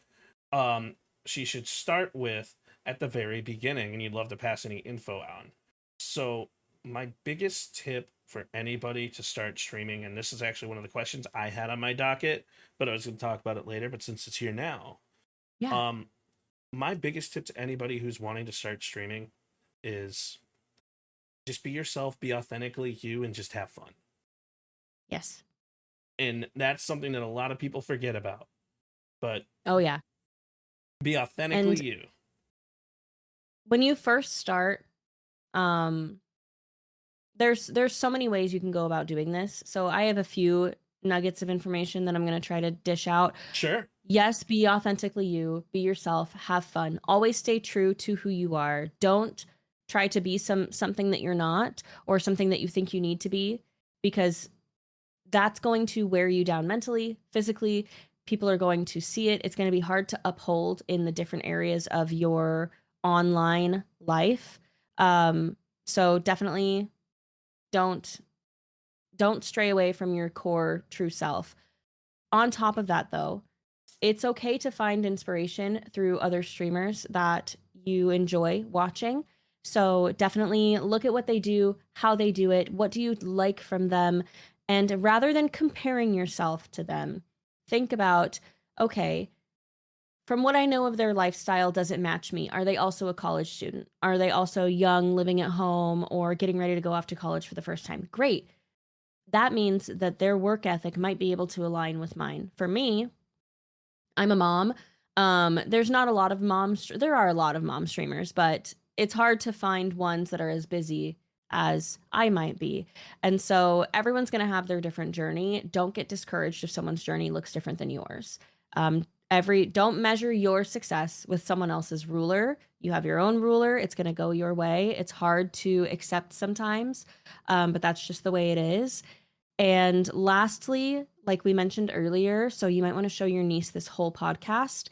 she should start with at the very beginning, and you'd love to pass any info on. So my biggest tip for anybody to start streaming, and this is actually one of the questions I had on my docket, but I was going to talk about it later, but since it's here now, my biggest tip to anybody who's wanting to start streaming is just be yourself, be authentically you, and just have fun. Yes. And that's something that a lot of people forget about. But oh yeah, be authentically and you. When you first start, there's so many ways you can go about doing this. So I have a few nuggets of information that I'm going to try to dish out. Sure. Yes, be authentically you, be yourself, have fun. Always stay true to who you are. Don't try to be something that you're not, or something that you think you need to be, because that's going to wear you down mentally, physically. People are going to see it. It's going to be hard to uphold in the different areas of your online life. So definitely don't stray away from your core true self. On top of that, though, it's okay to find inspiration through other streamers that you enjoy watching. So definitely look at what they do, how they do it, what do you like from them, and rather than comparing yourself to them, think about, okay, from what I know of their lifestyle, does it match me? Are they also a college student? Are they also young, living at home, or getting ready to go off to college for the first time? Great. That means that their work ethic might be able to align with mine. For me, I'm a mom. There's not a lot of moms. There are a lot of mom streamers, but it's hard to find ones that are as busy as I might be. And so everyone's going to have their different journey. Don't get discouraged if someone's journey looks different than yours. Don't measure your success with someone else's ruler. You have your own ruler. It's going to go your way. It's hard to accept sometimes, but that's just the way it is. And lastly, like we mentioned earlier, so you might want to show your niece this whole podcast,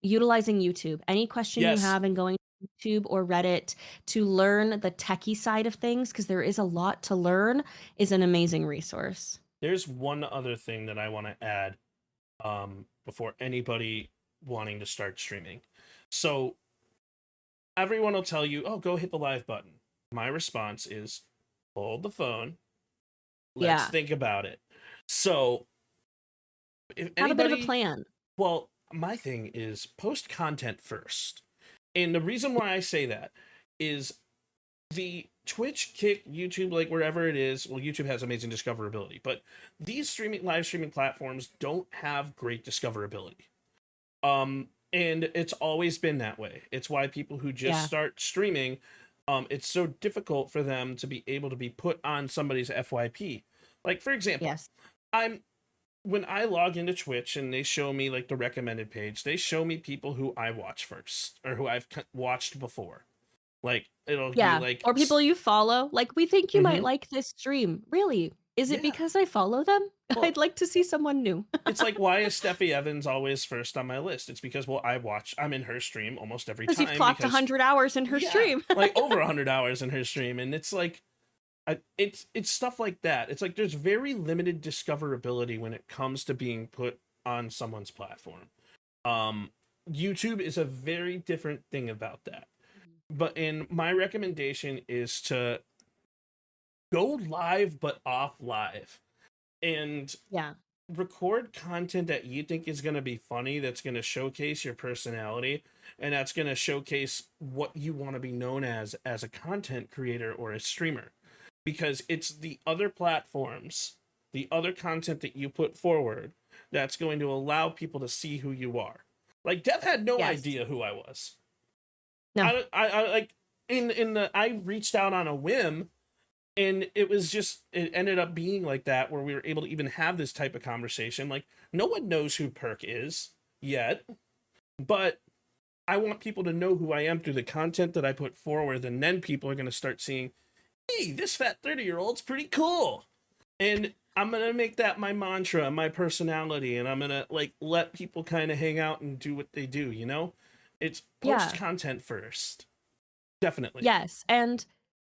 utilizing YouTube. Any question you have and going to YouTube or Reddit to learn the techie side of things, because there is a lot to learn, is an amazing resource. There's one other thing that I want to add before anybody wanting to start streaming. So everyone will tell you, oh, go hit the live button. My response is hold the phone. Let's think about it. So if have a bit of a plan. Well, my thing is post content first. And the reason why I say that is the Twitch, Kick, YouTube, like wherever it is, well, YouTube has amazing discoverability, but these live streaming platforms don't have great discoverability. And it's always been that way. It's why people who just start streaming, it's so difficult for them to be able to be put on somebody's FYP. Like, for example, when I log into Twitch and they show me like the recommended page, they show me people who I watch first or who I've watched before. Like it'll be like, or people you follow. Like, we think you might like this stream. Really? Is it because I follow them? Well, I'd like to see someone new. It's like, why is Steffi Evans always first on my list? It's because, well, I'm in her stream almost every time. Because you've clocked 100 hours in her stream. Like over 100 hours in her stream. And it's like, it's stuff like that. It's like, there's very limited discoverability when it comes to being put on someone's platform. YouTube is a very different thing about that. But my recommendation is to go live, but off live. And record content that you think is going to be funny, that's going to showcase your personality, and that's going to showcase what you want to be known as a content creator or a streamer. Because it's the other platforms, the other content that you put forward, that's going to allow people to see who you are. Like, Dev had no idea who I was. No. I reached out on a whim, and it ended up being like that, where we were able to even have this type of conversation. Like, no one knows who Perc is yet, but I want people to know who I am through the content that I put forward, and then people are going to start seeing, hey, this fat 30-year-old's pretty cool. And I'm going to make that my mantra, my personality, and I'm going to like let people kind of hang out and do what they do, you know? It's post content first. Definitely. Yes. And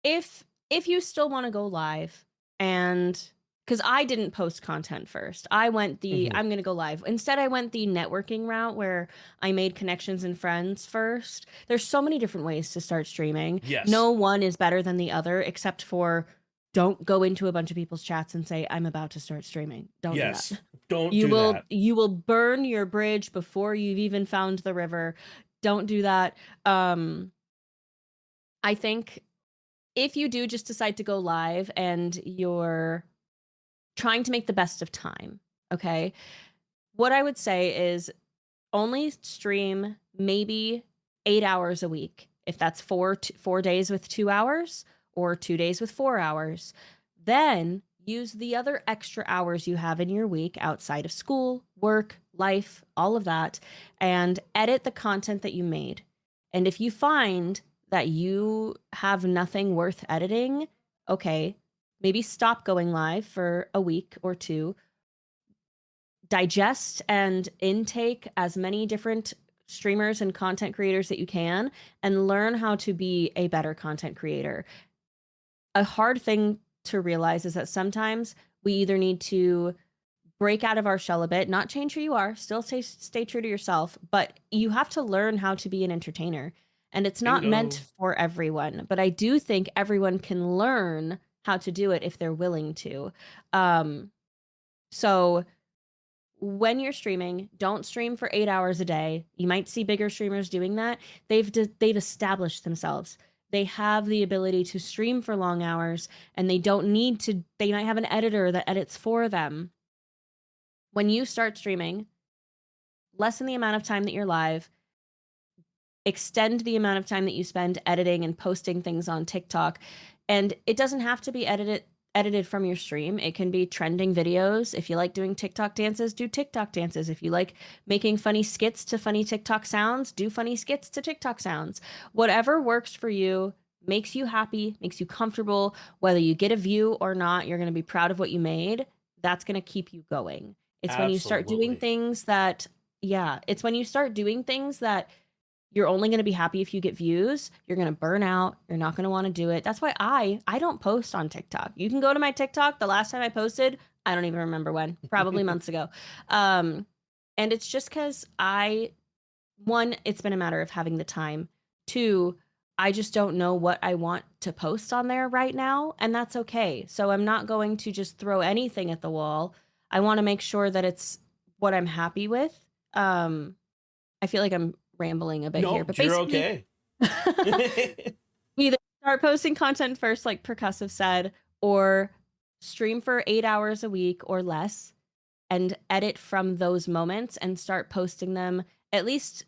if you still want to go live and because I didn't post content first. I went I'm going to go live. Instead, I went the networking route where I made connections and friends first. There's so many different ways to start streaming. Yes. No one is better than the other, except for don't go into a bunch of people's chats and say, I'm about to start streaming. Don't do that. Don't you do will, that. You will burn your bridge before you've even found the river. Don't do that. I think if you do just decide to go live and you're trying to make the best of time, okay, what I would say is only stream maybe 8 hours a week. If that's 4 days with 2 hours or 2 days with 4 hours, then use the other extra hours you have in your week outside of school, work, life, all of that, and edit the content that you made. And if you find that you have nothing worth editing, okay, maybe stop going live for a week or two. Digest and intake as many different streamers and content creators that you can, and learn how to be a better content creator. A hard thing to realize is that sometimes we either need to break out of our shell a bit, not change who you are, still stay true to yourself, but you have to learn how to be an entertainer. And it's not meant for everyone, but I do think everyone can learn how to do it if they're willing to. So when you're streaming, don't stream for 8 hours a day. You might see bigger streamers doing that. They've established themselves. They have the ability to stream for long hours, and they don't need to. They might have an editor that edits for them. When you start streaming, lessen the amount of time that you're live. Extend the amount of time that you spend editing and posting things on TikTok. And it doesn't have to be edited from your stream. It can be trending videos. If you like doing TikTok dances, do TikTok dances. If you like making funny skits to funny TikTok sounds, do funny skits to TikTok sounds. Whatever works for you, makes you happy, makes you comfortable, whether you get a view or not, you're going to be proud of what you made. That's going to keep you going. It's when you start doing things that, it's when you start doing things that you're only going to be happy if you get views. You're going to burn out. You're not going to want to do it. That's why I don't post on TikTok. You can go to my TikTok. The last time I posted, I don't even remember when, probably months ago. And it's just because one, it's been a matter of having the time. Two, I just don't know what I want to post on there right now. And that's okay. So I'm not going to just throw anything at the wall. I want to make sure that it's what I'm happy with. I feel like I'm rambling a bit here, but you're basically, okay. Either start posting content first, like Percussive said, or stream for 8 hours a week or less and edit from those moments and start posting them at least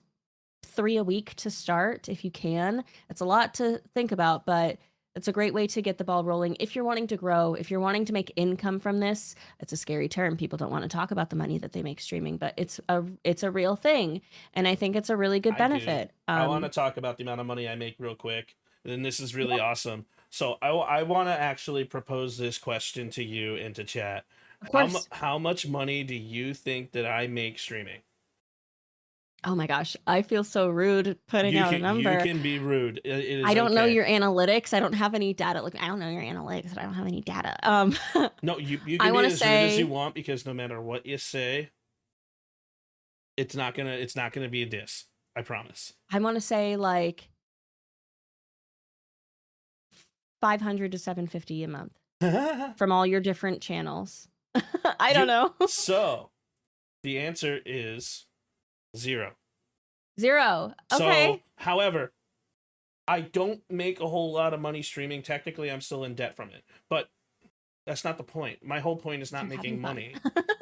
3 a week to start if you can. It's a lot to think about, but it's a great way to get the ball rolling. If you're wanting to grow, if you're wanting to make income from this, it's a scary term. People don't want to talk about the money that they make streaming, but it's a real thing. And I think it's a really good benefit. I want to talk about the amount of money I make real quick. And this is really awesome. So I want to actually propose this question to you and to chat. Of course. How much money do you think that I make streaming? Oh my gosh, I feel so rude putting out a number. You can be rude. I don't know your analytics. I don't have any data. Like, I don't know your analytics. I don't have any data. No, you can be as rude as you want, because no matter what you say, it's not gonna be a diss. I promise. I want to say like 500 to 750 a month from all your different channels. I don't know. So the answer is 0. 0. Okay. So, however, I don't make a whole lot of money streaming. Technically, I'm still in debt from it, but that's not the point. My whole point is not making money.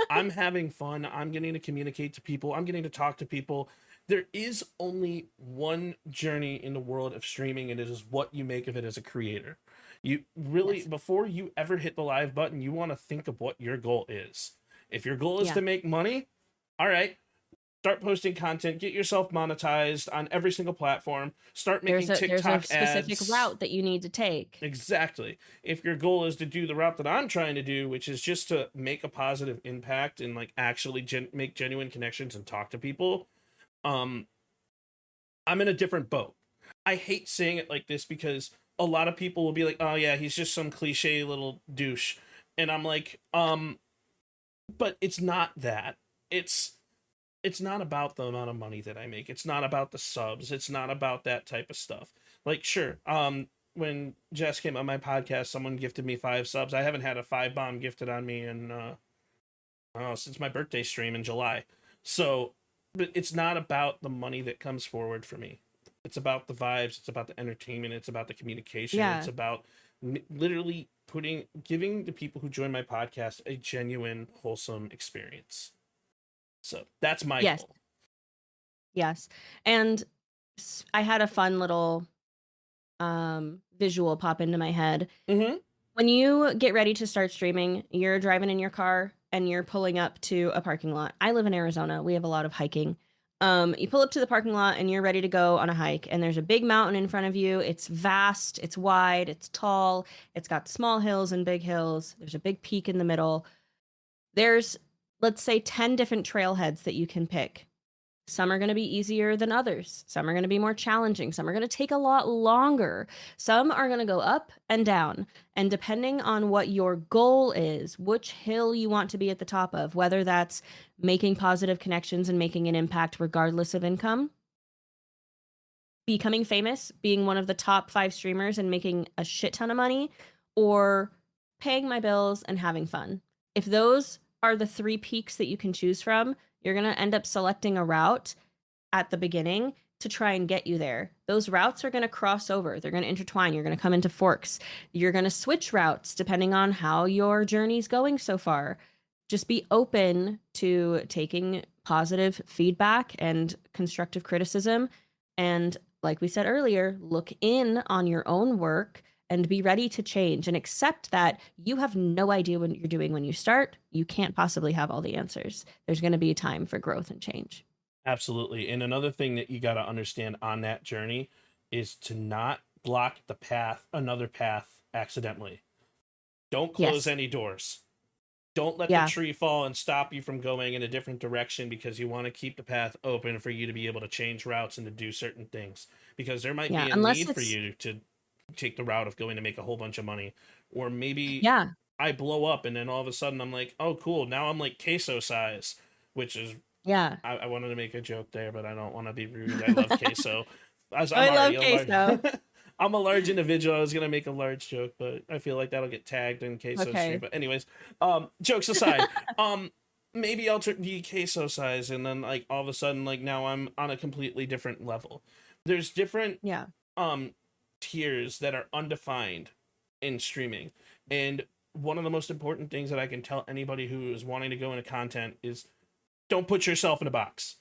I'm having fun. I'm getting to communicate to people. I'm getting to talk to people. There is only one journey in the world of streaming, and it is what you make of it as a creator. You really, before you ever hit the live button, you want to think of what your goal is. If your goal is to make money, all right, start posting content, get yourself monetized on every single platform, start making TikTok ads. There's a specific route that you need to take. Exactly. If your goal is to do the route that I'm trying to do, which is just to make a positive impact and like actually make genuine connections and talk to people, I'm in a different boat. I hate saying it like this because a lot of people will be like, oh yeah, he's just some cliche little douche. And I'm like, but it's not that. It's not about the amount of money that I make. It's not about the subs. It's not about that type of stuff. Like, sure, when Jess came on my podcast, someone gifted me 5 subs. I haven't had a 5 bomb gifted on me in since my birthday stream in July. So, but it's not about the money that comes forward for me. It's about the vibes. It's about the entertainment. It's about the communication. Yeah. It's about literally giving the people who join my podcast a genuine, wholesome experience. So that's my goal. Yes. And I had a fun little visual pop into my head. Mm-hmm. When you get ready to start streaming, you're driving in your car and you're pulling up to a parking lot. I live in Arizona. We have a lot of hiking. You pull up to the parking lot and you're ready to go on a hike, and there's a big mountain in front of you. It's vast, it's wide, it's tall, it's got small hills and big hills. There's a big peak in the middle. There's, let's say, 10 different trailheads that you can pick. Some are going to be easier than others. Some are going to be more challenging. Some are going to take a lot longer. Some are going to go up and down. And depending on what your goal is, which hill you want to be at the top of, whether that's making positive connections and making an impact regardless of income, becoming famous, being one of the top 5 streamers and making a shit ton of money, or paying my bills and having fun. If those are the 3 peaks that you can choose from, you're going to end up selecting a route at the beginning to try and get you there. Those routes are going to cross over. They're going to intertwine. You're going to come into forks. You're going to switch routes depending on how your journey's going so far. Just be open to taking positive feedback and constructive criticism. And like we said earlier, look in on your own work and be ready to change, and accept that you have no idea what you're doing when you start. You can't possibly have all the answers. There's going to be a time for growth and change. Absolutely. And another thing that you got to understand on that journey is to not block the path, another path, accidentally. Don't close any doors. Don't let the tree fall and stop you from going in a different direction because you want to keep the path open for you to be able to change routes and to do certain things. Because there might be a need for you to take the route of going to make a whole bunch of money, or maybe I blow up and then all of a sudden I'm like, oh cool, now I'm like queso size, which is I wanted to make a joke there, but I don't want to be rude. I love queso. I love queso. I'm a large individual. I was gonna make a large joke, but I feel like that'll get tagged in queso stream. But anyways, jokes aside, maybe I'll be queso size, and then like all of a sudden, like now I'm on a completely different level. There's different tiers that are undefined in streaming, and one of the most important things that I can tell anybody who is wanting to go into content is don't put yourself in a box.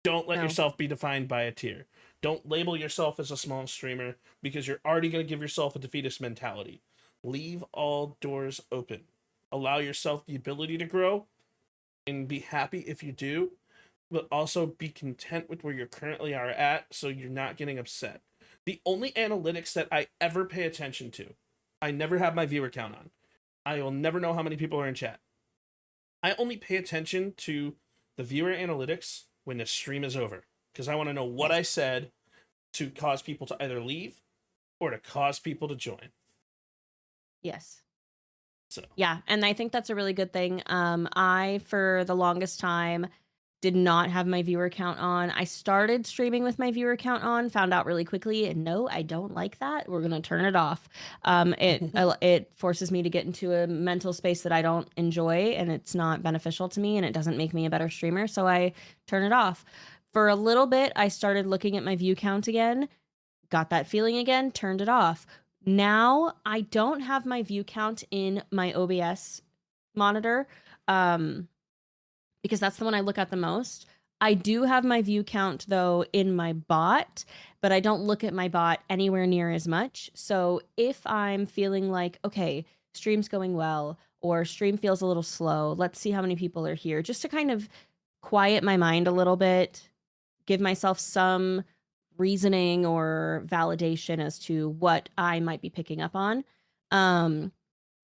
Don't let yourself be defined by a tier. Don't label yourself as a small streamer because you're already going to give yourself a defeatist mentality. Leave all doors open. Allow yourself the ability to grow and be happy if you do, but also be content with where you currently are at so you're not getting upset. The only analytics that I ever pay attention to, I never have my viewer count on. I will never know how many people are in chat. I only pay attention to the viewer analytics when the stream is over, because I want to know what I said to cause people to either leave or to cause people to join. Yes. So yeah, and I think that's a really good thing. I, for the longest time, did not have my viewer count on. I started streaming with my viewer count on, found out really quickly, and no, I don't like that. We're gonna turn it off. It forces me to get into a mental space that I don't enjoy, and it's not beneficial to me, and it doesn't make me a better streamer, so I turn it off. For a little bit, I started looking at my view count again, got that feeling again, turned it off. Now, I don't have my view count in my OBS monitor, because that's the one I look at the most. I do have my view count, though, in my bot, but I don't look at my bot anywhere near as much. So if I'm feeling like, okay, stream's going well, or stream feels a little slow, let's see how many people are here, just to kind of quiet my mind a little bit, give myself some reasoning or validation as to what I might be picking up on.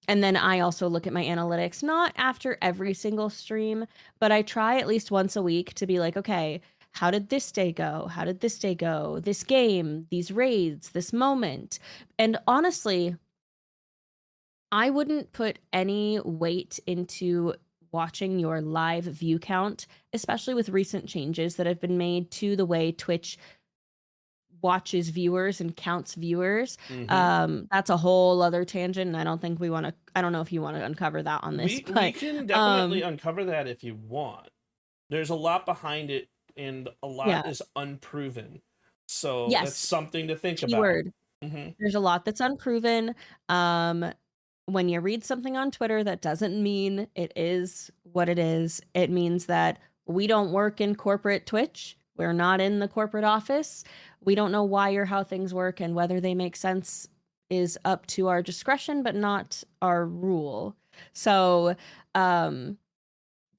And then I also look at my analytics, not after every single stream, but I try at least once a week to be like, okay, how did this day go? How did this day go? This game, these raids, this moment. And honestly, I wouldn't put any weight into watching your live view count, especially with recent changes that have been made to the way Twitch watches viewers and counts viewers. That's a whole other tangent, and I don't think we want to. I don't know if you want to uncover that on this. We can definitely uncover that if you want. There's a lot behind it, and a lot is unproven. So that's something to think Keyword. about. There's a lot that's unproven. When you read something on Twitter, that doesn't mean it is what it is. It means that we don't work in corporate Twitch. We're not in the corporate office. We don't know why or how things work, and whether they make sense is up to our discretion, but not our rule. So the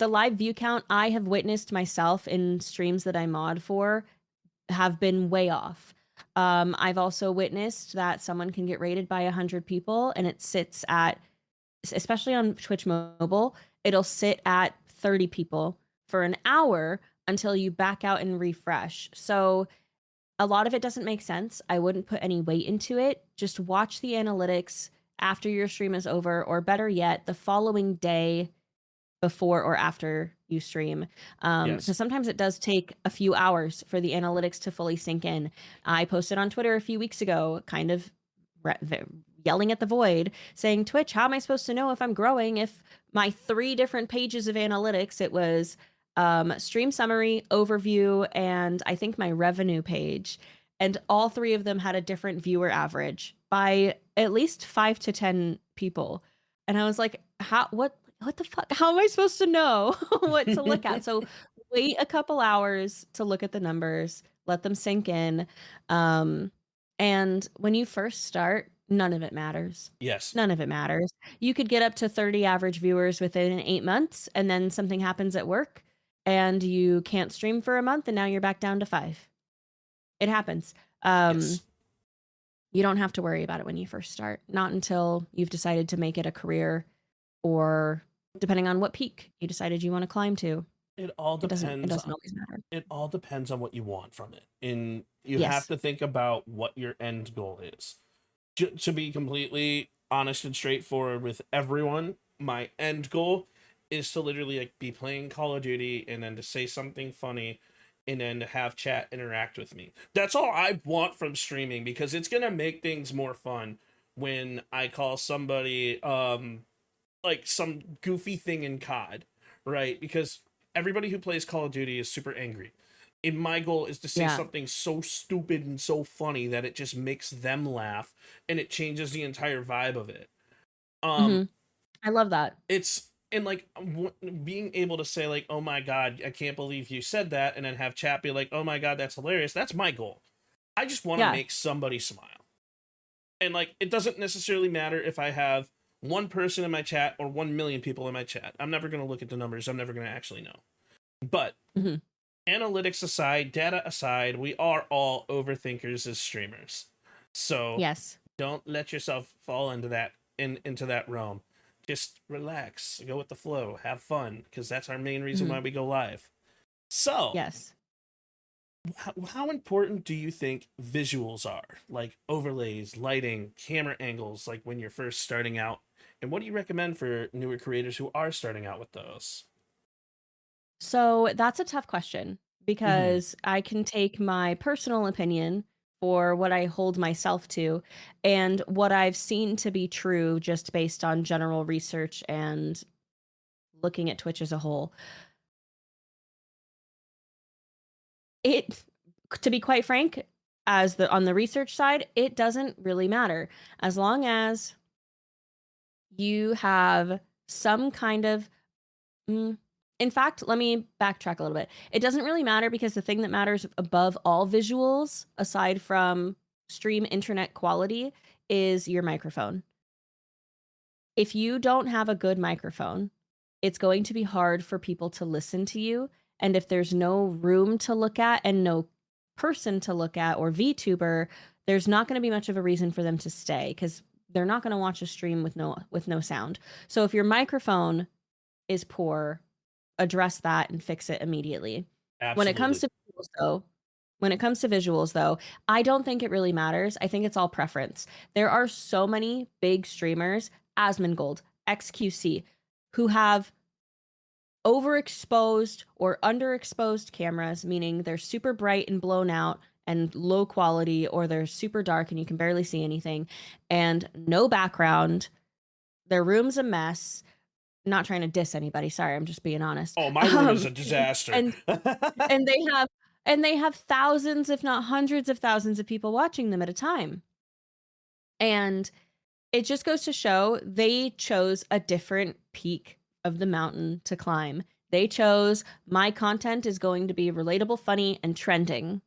live view count I have witnessed myself in streams that I mod for have been way off. I've also witnessed that someone can get rated by 100 people, and it sits at, especially on Twitch Mobile, it'll sit at 30 people for an hour until you back out and refresh. So a lot of it doesn't make sense. I wouldn't put any weight into it. Just watch the analytics after your stream is over, or better yet, the following day before or after you stream. So sometimes it does take a few hours for the analytics to fully sink in. I posted on Twitter a few weeks ago, kind of yelling at the void, saying, Twitch, how am I supposed to know if I'm growing if my 3 different pages of analytics, it was stream summary, overview, and I think my revenue page, and all 3 of them had a different viewer average by at least 5 to 10 people. And I was like, what the fuck? How am I supposed to know what to look at? So wait a couple hours to look at the numbers, let them sink in. And when you first start, none of it matters. Yes. None of it matters. You could get up to 30 average viewers within 8 months, and then something happens at work and you can't stream for a month, and now you're back down to 5. It happens. You don't have to worry about it when you first start, not until you've decided to make it a career, or depending on what peak you decided you want to climb to. It all depends. It doesn't always matter. It all depends on what you want from it. And you have to think about what your end goal is. To be completely honest and straightforward with everyone, my end goal is to literally be playing Call of Duty, and then to say something funny, and then to have chat interact with me. That's all I want from streaming, because it's going to make things more fun when I call somebody like some goofy thing in COD, right? Because everybody who plays Call of Duty is super angry. And my goal is to say something so stupid and so funny that it just makes them laugh, and it changes the entire vibe of it. I love that. And being able to say like, oh my God, I can't believe you said that. And then have chat be like, oh my God, that's hilarious. That's my goal. I just want to make somebody smile. And it doesn't necessarily matter if I have 1 person in my chat or 1 million people in my chat. I'm never going to look at the numbers. I'm never going to actually know. But analytics aside, data aside, we are all overthinkers as streamers. So don't let yourself fall into that realm. Just relax, go with the flow, have fun, because that's our main reason why we go live. So how important do you think visuals are? Like overlays, lighting, camera angles, like when you're first starting out? And what do you recommend for newer creators who are starting out with those? So that's a tough question, because I can take my personal opinion for what I hold myself to, and what I've seen to be true just based on general research and looking at Twitch as a whole. To be quite frank, on the research side, it doesn't really matter, as long as you have some kind of in fact, let me backtrack a little bit. It doesn't really matter, because the thing that matters above all visuals, aside from stream internet quality, is your microphone. If you don't have a good microphone, it's going to be hard for people to listen to you. And if there's no room to look at and no person to look at, or VTuber, there's not going to be much of a reason for them to stay, because they're not going to watch a stream with no sound. So if your microphone is poor, address that and fix it immediately. Absolutely. When it comes to visuals though, I don't think it really matters. I think it's all preference. There are so many big streamers Asmongold, XQC, who have overexposed or underexposed cameras, meaning they're super bright and blown out and low quality, or they're super dark and you can barely see anything, and no background. Their room's a mess. Not trying to diss anybody. Sorry, I'm just being honest. Oh, my room is a disaster. and they have thousands, if not hundreds of thousands of people watching them at a time. And it just goes to show they chose a different peak of the mountain to climb. They chose, my content is going to be relatable, funny, and trending.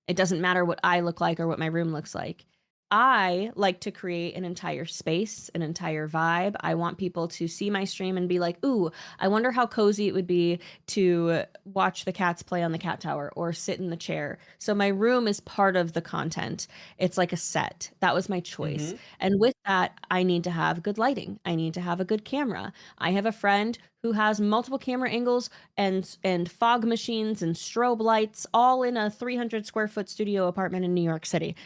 It doesn't matter what I look like or what my room looks like. I like to create an entire space, an entire vibe. I want people to see my stream and be like, ooh, I wonder how cozy it would be to watch the cats play on the cat tower or sit in the chair. So my room is part of the content. It's like a set. That was my choice. Mm-hmm. And with that, I need to have good lighting. I need to have a good camera. I have a friend who has multiple camera angles and fog machines and strobe lights, all in a 300 square foot studio apartment in New York City.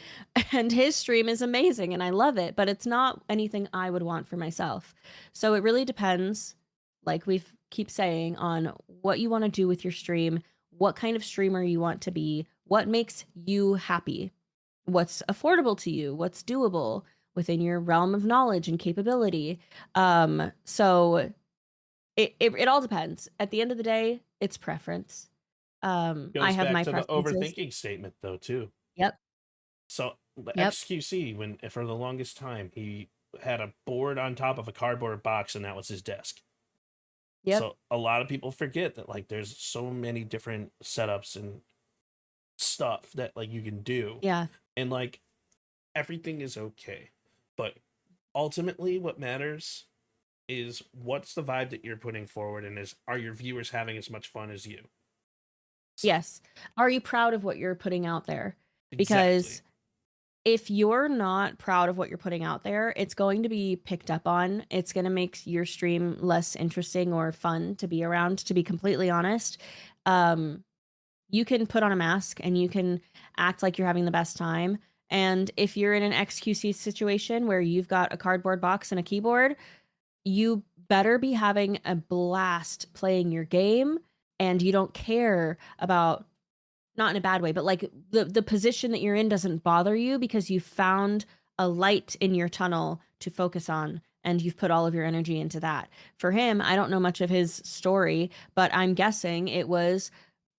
And his stream is amazing and I love it, but it's not anything I would want for myself. So it really depends, like we keep saying, on what you want to do with your stream, what kind of streamer you want to be, what makes you happy, what's affordable to you, what's doable within your realm of knowledge and capability. So it all depends. At the end of the day, it's preference. Goes I have back my to the preferences. overthinking statement, though, too. Yep. So the Yep. XQC, when for the longest time, he had a board on top of a cardboard box, and that was his desk. Yep. So a lot of people forget that, like, there's so many different setups and stuff that, like, you can do. Yeah. And, like, everything is okay. But ultimately, what matters is what's the vibe that you're putting forward, and are your viewers having as much fun as you? Yes. Are you proud of what you're putting out there? Because Exactly. if you're not proud of what you're putting out there, it's going to be picked up on. It's going to make your stream less interesting or fun to be around, to be completely honest. You can put on a mask and you can act like you're having the best time. And if you're in an XQC situation where you've got a cardboard box and a keyboard, you better be having a blast playing your game, and you don't care about, not in a bad way, but like the position that you're in doesn't bother you because you found a light in your tunnel to focus on and you've put all of your energy into that. For him, I don't know much of his story, but I'm guessing it was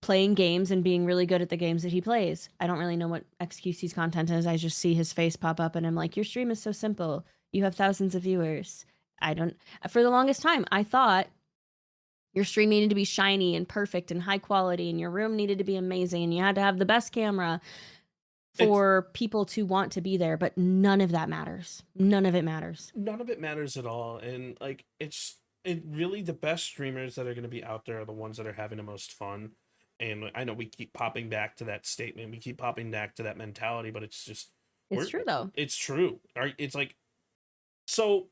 playing games and being really good at the games that he plays. I don't really know what XQC's content is. I just see his face pop up and I'm like, your stream is so simple. You have thousands of viewers. For the longest time, I thought your stream needed to be shiny and perfect and high quality, and your room needed to be amazing, and you had to have the best camera for people to want to be there. But none of that matters. None of it matters. None of it matters at all. And, like, it really, the best streamers that are going to be out there are the ones that are having the most fun. And I know we keep popping back to that statement. We keep popping back to that mentality, but it's just... It's true, though. It's true. It's like... So...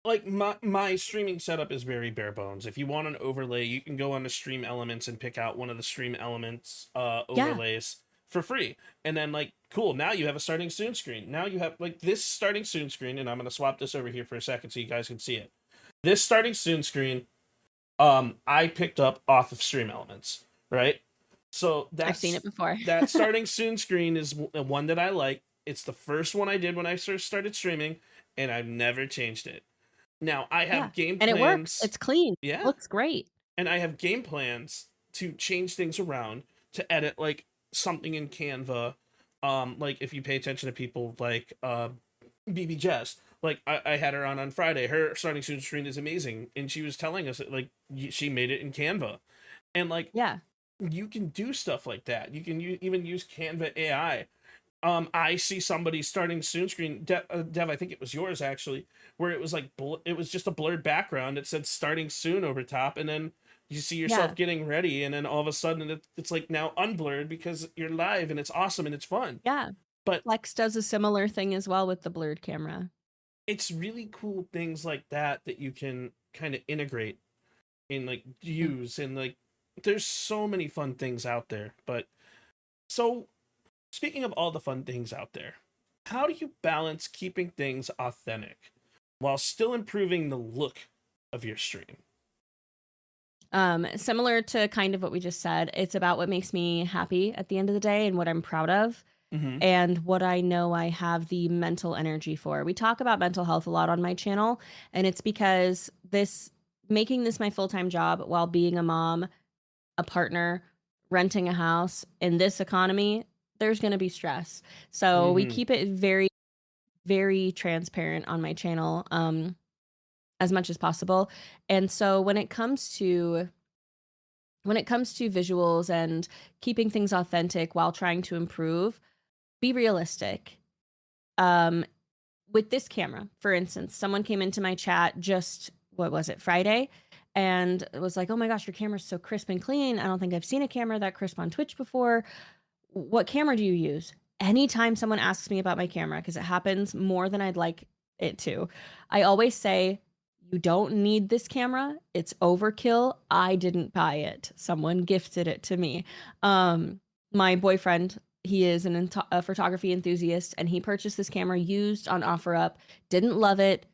Like, my streaming setup is very bare bones. If you want an overlay, you can go on to Stream Elements and pick out one of the Stream Elements overlays for free. And then, like, cool, now you have a starting soon screen. Now you have, like, this starting soon screen, and I'm going to swap this over here for a second so you guys can see it. This starting soon screen, I picked up off of Stream Elements, right? So I've seen it before. That starting soon screen is one that I like. It's the first one I did when I first started streaming, and I've never changed it. Now, I have game plans. And it works. It's clean. Yeah. It looks great. And I have game plans to change things around, to edit, like, something in Canva. Like, if you pay attention to people like BB Jess. Like, I had her on Friday. Her starting soon screen is amazing. And she was telling us that, like, she made it in Canva. And, like, yeah, you can do stuff like that. You can even use Canva AI. I see somebody starting soon screen, Dev, I think it was yours actually, where it was like, it was just a blurred background. It said starting soon over top, and then you see yourself getting ready, and then all of a sudden it's like now unblurred because you're live, and it's awesome and it's fun. Yeah. But Flex does a similar thing as well with the blurred camera. It's really cool things like that you can kind of integrate and, like, use, and, like, there's so many fun things out there. But so, speaking of all the fun things out there, how do you balance keeping things authentic while still improving the look of your stream? Similar to kind of what we just said, it's about what makes me happy at the end of the day and what I'm proud of. And what I know I have the mental energy for. We talk about mental health a lot on my channel, and it's because making this my full-time job while being a mom, a partner, renting a house in this economy, there's going to be stress. So we keep it very, very transparent on my channel as much as possible. And so when it comes to visuals and keeping things authentic while trying to improve, be realistic. With this camera, for instance, someone came into my chat just, what was it, Friday? And it was like, oh my gosh, your camera's so crisp and clean. I don't think I've seen a camera that crisp on Twitch before. What camera do you use? Anytime someone asks me about my camera, because it happens more than I'd like it to, I always say, you don't need this camera. It's overkill. I didn't buy it. Someone gifted it to me. My boyfriend, he is a photography enthusiast, and he purchased this camera used on OfferUp, didn't love it,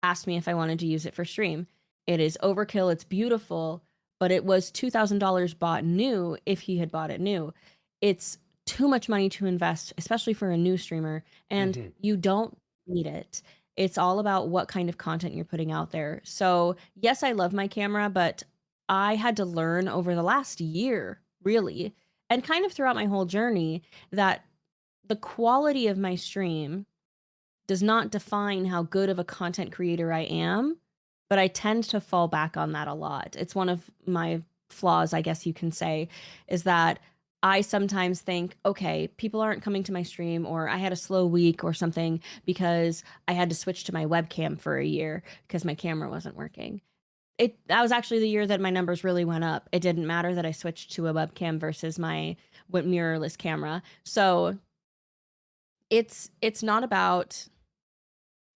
asked me if I wanted to use it for stream. It is overkill. It's beautiful, but it was $2,000 bought new if he had bought it new. It's too much money to invest, especially for a new streamer, and you don't need it. It's all about what kind of content you're putting out there. So yes, I love my camera, but I had to learn over the last year, really, and kind of throughout my whole journey, that the quality of my stream does not define how good of a content creator I am, but I tend to fall back on that a lot. It's one of my flaws, I guess you can say, is that I sometimes think, okay, people aren't coming to my stream, or I had a slow week or something because I had to switch to my webcam for a year because my camera wasn't working. That was actually the year that my numbers really went up. It didn't matter that I switched to a webcam versus my mirrorless camera. So it's not about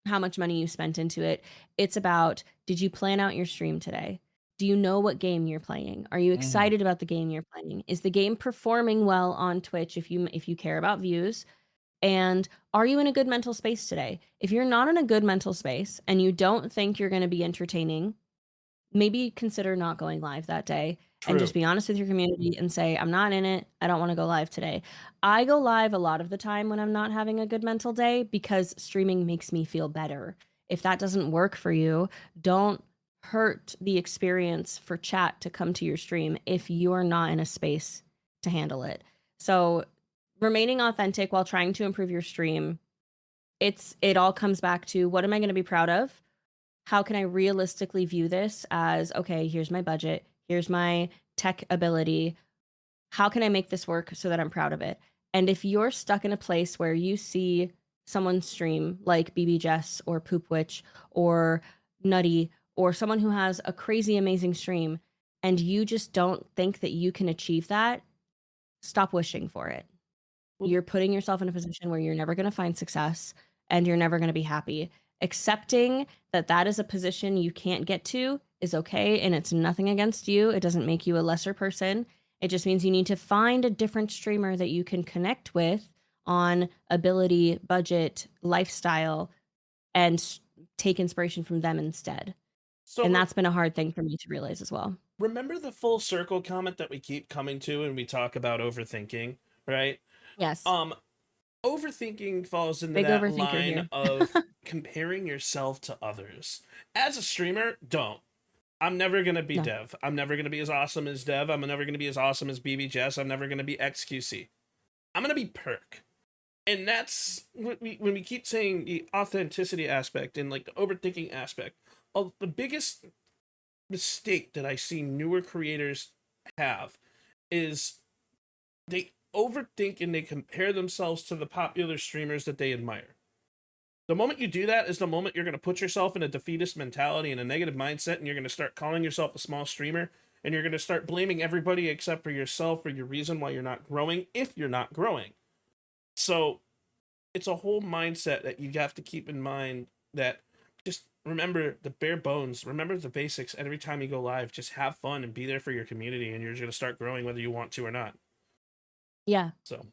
how much money you spent into it. It's about, did you plan out your stream today? Do you know what game you're playing? Are you excited about the game you're playing? Is the game performing well on Twitch if you care about views? And are you in a good mental space today? If you're not in a good mental space and you don't think you're going to be entertaining, maybe consider not going live that day. True. And just be honest with your community and say, I'm not in it. I don't want to go live today. I go live a lot of the time when I'm not having a good mental day because streaming makes me feel better. If that doesn't work for you, don't hurt the experience for chat to come to your stream if you're not in a space to handle it. So remaining authentic while trying to improve your stream, it all comes back to, what am I going to be proud of? How can I realistically view this as, okay, here's my budget, here's my tech ability. How can I make this work so that I'm proud of it? And if you're stuck in a place where you see someone stream like BB Jess or Poop Witch or Nutty or someone who has a crazy amazing stream, and you just don't think that you can achieve that, stop wishing for it. You're putting yourself in a position where you're never going to find success and you're never going to be happy. Accepting that is a position you can't get to is okay, and it's nothing against you. It doesn't make you a lesser person. It just means you need to find a different streamer that you can connect with on ability, budget, lifestyle, and take inspiration from them instead. And that's been a hard thing for me to realize as well. Remember the full circle comment that we keep coming to when we talk about overthinking, right? Yes. Overthinking falls into that line of comparing yourself to others. As a streamer, don't. I'm never going to be Dev. I'm never going to be as awesome as Dev. I'm never going to be as awesome as BB Jess. I'm never going to be XQC. I'm going to be Perc. And that's when we keep saying the authenticity aspect and like the overthinking aspect. The biggest mistake that I see newer creators have is they overthink and they compare themselves to the popular streamers that they admire. The moment you do that is the moment you're going to put yourself in a defeatist mentality and a negative mindset, and you're going to start calling yourself a small streamer, and you're going to start blaming everybody except for yourself for your reason why you're not growing, if you're not growing. So it's a whole mindset that you have to keep in mind, that just remember the bare bones, remember the basics. Every time you go live, just have fun and be there for your community, and you're just going to start growing whether you want to or not. Yeah. So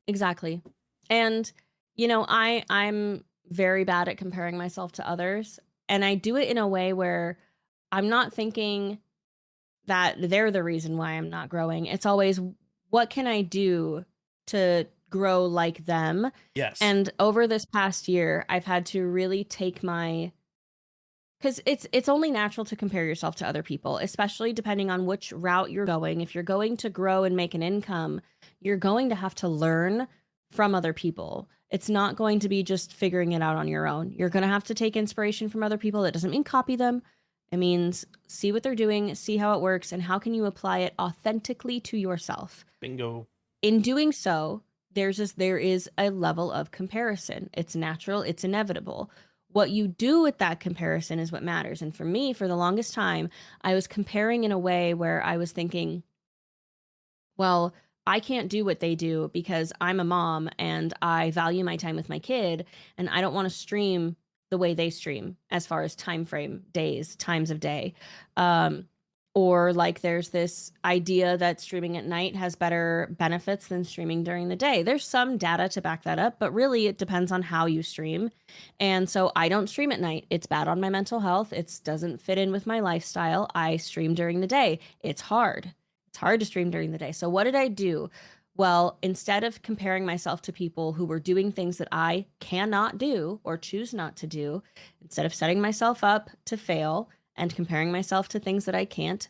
exactly. And I'm very bad at comparing myself to others. And I do it in a way where I'm not thinking that they're the reason why I'm not growing. It's always, what can I do to grow like them? Yes. And over this past year, I've had to really take because it's only natural to compare yourself to other people, especially depending on which route you're going. If you're going to grow and make an income, you're going to have to learn from other people. It's not going to be just figuring it out on your own. You're going to have to take inspiration from other people. That doesn't mean copy them. It means see what they're doing, see how it works, and how can you apply it authentically to yourself. Bingo. In doing so, there is a level of comparison. It's natural, it's inevitable. What you do with that comparison is what matters. And for me, for the longest time, I was comparing in a way where I was thinking, well, I can't do what they do because I'm a mom and I value my time with my kid, and I don't want to stream the way they stream as far as time frame, days, times of day. Or like there's this idea that streaming at night has better benefits than streaming during the day. There's some data to back that up, but really it depends on how you stream. And so I don't stream at night. It's bad on my mental health. It doesn't fit in with my lifestyle. I stream during the day. It's hard. It's hard to stream during the day. So what did I do? Well, instead of comparing myself to people who were doing things that I cannot do or choose not to do, instead of setting myself up to fail and comparing myself to things that I can't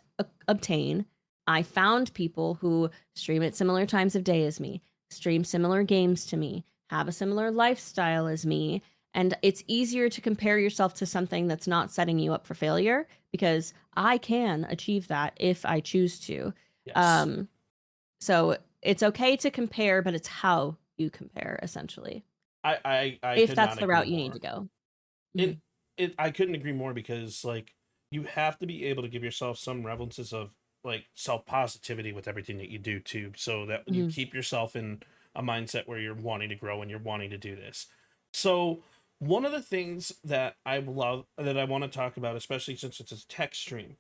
obtain, I found people who stream at similar times of day as me, stream similar games to me, have a similar lifestyle as me. And it's easier to compare yourself to something that's not setting you up for failure, because I can achieve that if I choose to. Yes. So it's okay to compare, but it's how you compare, essentially. I if could that's not the agree route you more. need to go. I couldn't agree more, because like you have to be able to give yourself some relevances of like self-positivity with everything that you do too, so that you keep yourself in a mindset where you're wanting to grow and you're wanting to do this. So one of the things that I love, that I want to talk about, especially since it's a tech stream,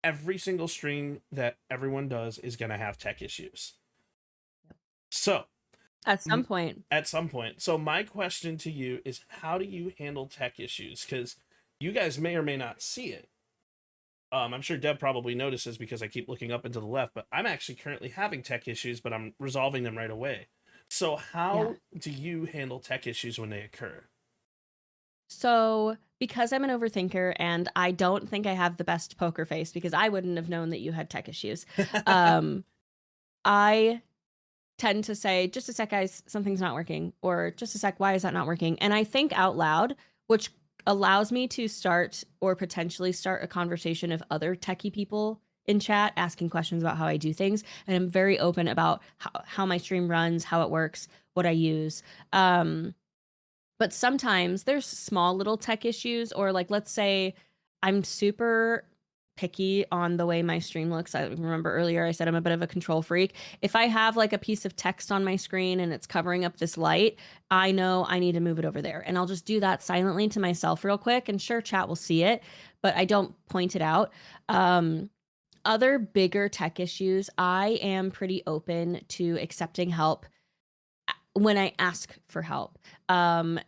every single stream that everyone does is going to have tech issues. So At some point. So my question to you is, how do you handle tech issues? Because you guys may or may not see it. I'm sure Deb probably notices because I keep looking up and to the left, but I'm actually currently having tech issues, but I'm resolving them right away. So how do you handle tech issues when they occur? So because I'm an overthinker and I don't think I have the best poker face, because I wouldn't have known that you had tech issues, I tend to say, just a sec, guys, something's not working, or just a sec, why is that not working? And I think out loud, which allows me to start or potentially start a conversation of other techie people in chat asking questions about how I do things. And I'm very open about how my stream runs, how it works, what I use. But sometimes there's small little tech issues, or like, let's say I'm super picky on the way my stream looks. I remember earlier I said I'm a bit of a control freak. If I have like a piece of text on my screen and it's covering up this light, I know I need to move it over there. And I'll just do that silently to myself real quick. And sure, chat will see it, but I don't point it out. Other bigger tech issues, I am pretty open to accepting help when I ask for help. I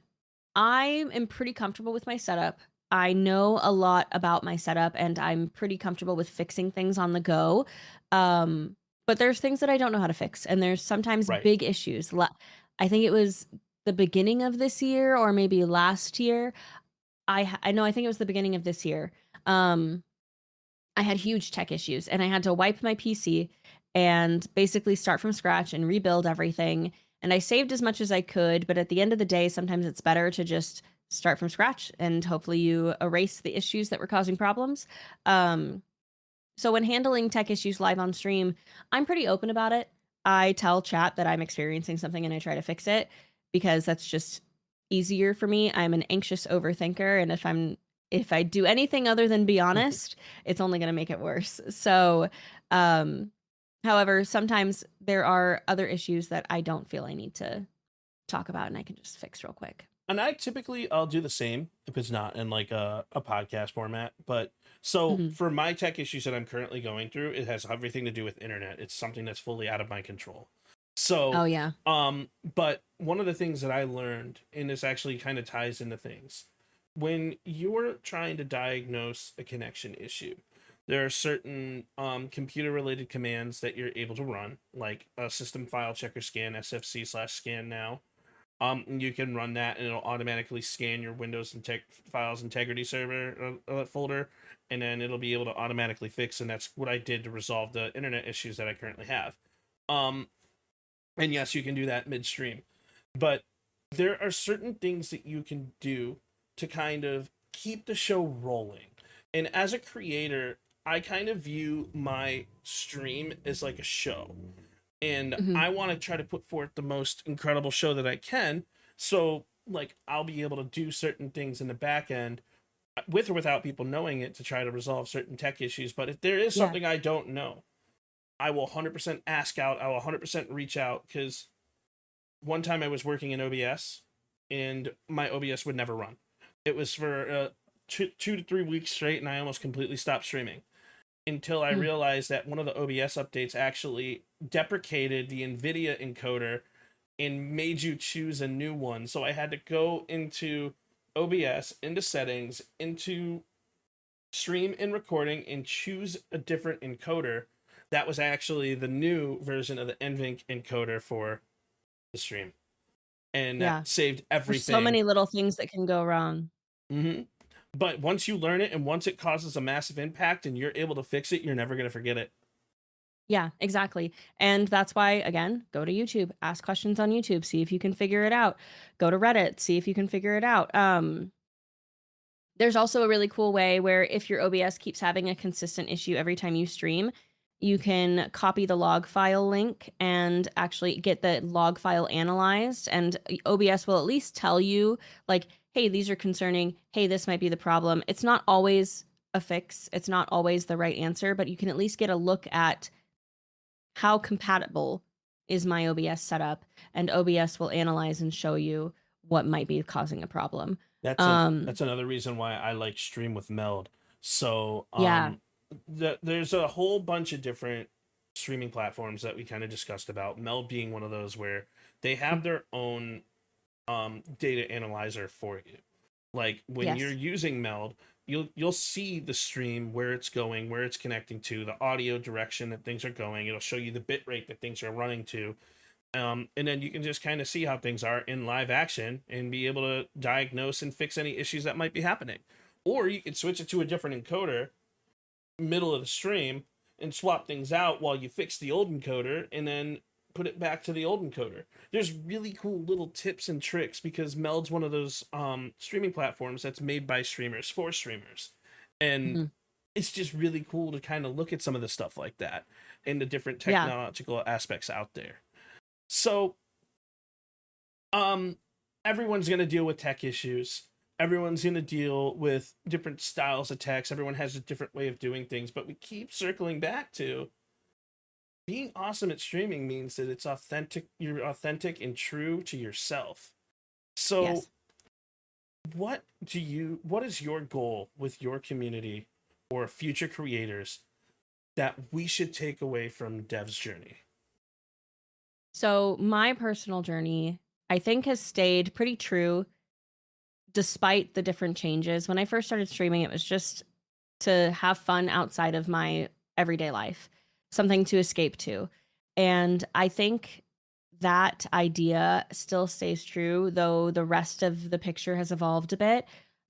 am pretty comfortable with my setup. I know a lot about my setup and I'm pretty comfortable with fixing things on the go. But there's things that I don't know how to fix, and there's sometimes big issues. I think it was the beginning of this year or maybe last year. I think it was the beginning of this year. I had huge tech issues and I had to wipe my PC and basically start from scratch and rebuild everything. And I saved as much as I could, but at the end of the day, sometimes it's better to just start from scratch and hopefully you erase the issues that were causing problems. So when handling tech issues live on stream, I'm pretty open about it. I tell chat that I'm experiencing something and I try to fix it, because that's just easier for me. I'm an anxious overthinker, and if I do anything other than be honest, it's only going to make it worse. So, however, sometimes there are other issues that I don't feel I need to talk about and I can just fix real quick. And I'll do the same if it's not in like a podcast format. But so for my tech issues that I'm currently going through, it has everything to do with internet. It's something that's fully out of my control. So, but one of the things that I learned, and this actually kind of ties into things, when you're trying to diagnose a connection issue, there are certain computer-related commands that you're able to run, like a system file checker scan, SFC/scan now. You can run that, and it'll automatically scan your Windows files integrity server folder, and then it'll be able to automatically fix. And that's what I did to resolve the internet issues that I currently have. And yes, you can do that midstream, but there are certain things that you can do to kind of keep the show rolling. And as a creator, I kind of view my stream as like a show. And I want to try to put forth the most incredible show that I can. So, like, I'll be able to do certain things in the back end with or without people knowing it to try to resolve certain tech issues. But if there is something I don't know, I will 100% ask out. I will 100% reach out, because one time I was working in OBS and my OBS would never run. It was for 2 to 3 weeks straight, and I almost completely stopped streaming until I realized that one of the OBS updates actually deprecated the NVIDIA encoder and made you choose a new one. So I had to go into OBS, into settings, into stream and recording, and choose a different encoder. That was actually the new version of the NVENC encoder for the stream. And that saved everything. There's so many little things that can go wrong. But once you learn it, and once it causes a massive impact and you're able to fix it, you're never going to forget it. Yeah, exactly. And that's why, again, go to YouTube, ask questions on YouTube, see if you can figure it out. Go to Reddit, see if you can figure it out. There's also a really cool way where if your OBS keeps having a consistent issue every time you stream, you can copy the log file link and actually get the log file analyzed. And OBS will at least tell you, like, hey, these are concerning. Hey, this might be the problem. It's not always a fix. It's not always the right answer, but you can at least get a look at how compatible is my OBS setup, and OBS will analyze and show you what might be causing a problem. That's another reason why I like Stream with Meld. So there's a whole bunch of different streaming platforms that we kind of discussed about, Meld being one of those where they have their own data analyzer for you. Like when you're using Meld, you'll see the stream, where it's going, where it's connecting to, the audio direction that things are going. It'll show you the bit rate that things are running to. And then you can just kind of see how things are in live action and be able to diagnose and fix any issues that might be happening. Or you can switch it to a different encoder middle of the stream and swap things out while you fix the old encoder, and then put it back to the old encoder. There's really cool little tips and tricks, because Meld's one of those streaming platforms that's made by streamers for streamers. And it's just really cool to kind of look at some of the stuff like that and the different technological aspects out there. So everyone's going to deal with tech issues. Everyone's going to deal with different styles of text. Everyone has a different way of doing things, but we keep circling back to being awesome at streaming means that it's authentic. You're authentic and true to yourself. So what is your goal with your community or future creators that we should take away from Dev's journey? So my personal journey, I think, has stayed pretty true despite the different changes. When I first started streaming, it was just to have fun outside of my everyday life, something to escape to. And I think that idea still stays true, though the rest of the picture has evolved a bit.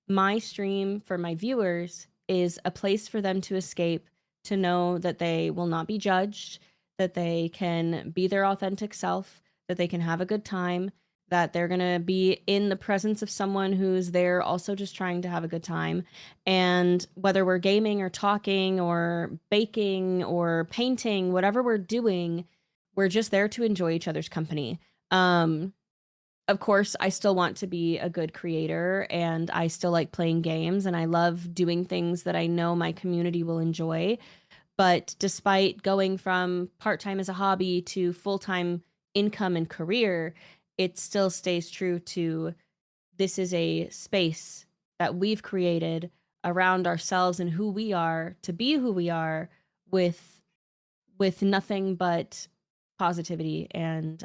My stream for my viewers is a place for them to escape, to know that they will not be judged, that they can be their authentic self, that they can have a good time, that they're going to be in the presence of someone who's there also just trying to have a good time. And whether we're gaming or talking or baking or painting, whatever we're doing, we're just there to enjoy each other's company. Of course, I still want to be a good creator, and I still like playing games, and I love doing things that I know my community will enjoy. But despite going from part-time as a hobby to full-time income and career, it still stays true to, this is a space that we've created around ourselves and who we are, to be who we are, with nothing but positivity and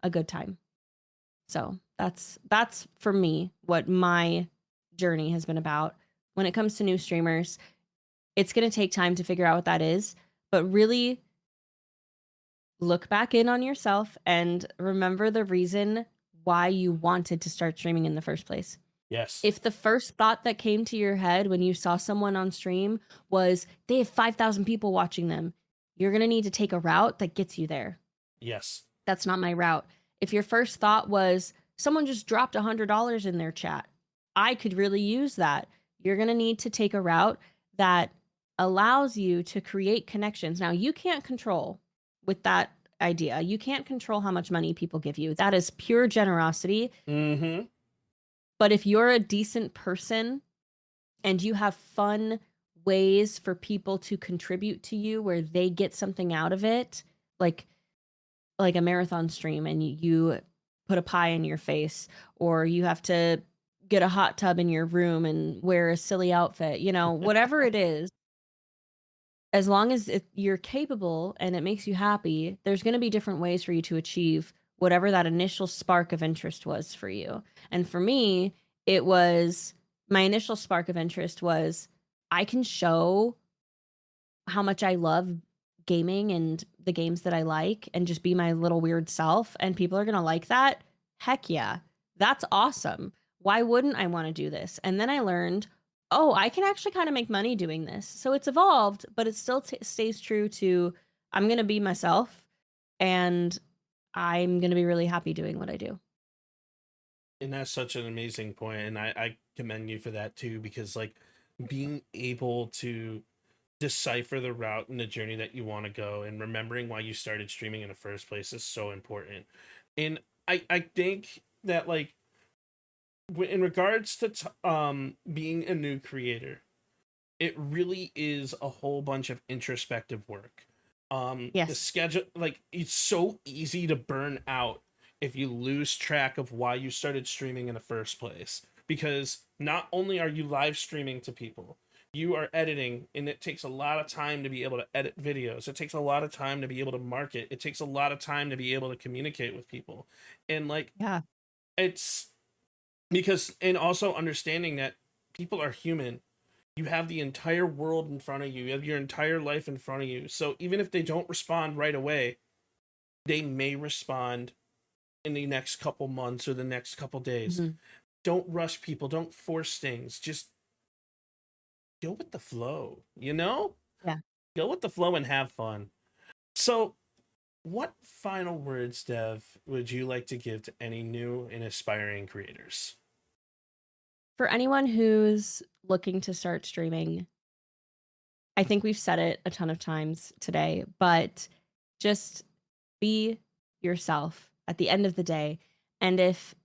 a good time. So that's for me what my journey has been about. When it comes to new streamers, it's going to take time to figure out what that is, but really look back in on yourself and remember the reason why you wanted to start streaming in the first place. Yes. If the first thought that came to your head when you saw someone on stream was they have 5,000 people watching them, you're going to need to take a route that gets you there. Yes. That's not my route. If your first thought was someone just dropped $100 in their chat, I could really use that. You're going to need to take a route that allows you to create connections. Now, you can't control with that idea. You can't control how much money people give you. That is pure generosity. Mm-hmm. But if you're a decent person and you have fun ways for people to contribute to you where they get something out of it, like a marathon stream and you put a pie in your face, or you have to get a hot tub in your room and wear a silly outfit, whatever it is, as long as you're capable and it makes you happy, there's going to be different ways for you to achieve whatever that initial spark of interest was for you. And for me, my initial spark of interest was I can show how much I love gaming and the games that I like and just be my little weird self, and people are going to like that. Heck yeah. That's awesome. Why wouldn't I want to do this? And then I learned, I can actually kind of make money doing this. So it's evolved, but it still stays true to I'm going to be myself and I'm going to be really happy doing what I do. And that's such an amazing point. And I commend you for that too, because like being able to decipher the route and the journey that you want to go and remembering why you started streaming in the first place is so important. And I think that like in regards to being a new creator, it really is a whole bunch of introspective work. Yes. The schedule, like it's so easy to burn out if you lose track of why you started streaming in the first place, because not only are you live streaming to people, you are editing, and it takes a lot of time to be able to edit videos. It takes a lot of time to be able to market. It takes a lot of time to be able to communicate with people. And like, yeah, it's because, and also understanding that people are human. You have the entire world in front of you. You have your entire life in front of you. So even if they don't respond right away, they may respond in the next couple months or the next couple days. Mm-hmm. Don't rush people. Don't force things. Just go with the flow, Yeah. Go with the flow and have fun. So what final words, Dev, would you like to give to any new and aspiring creators? For anyone who's looking to start streaming, I think we've said it a ton of times today, but just be yourself at the end of the day. And if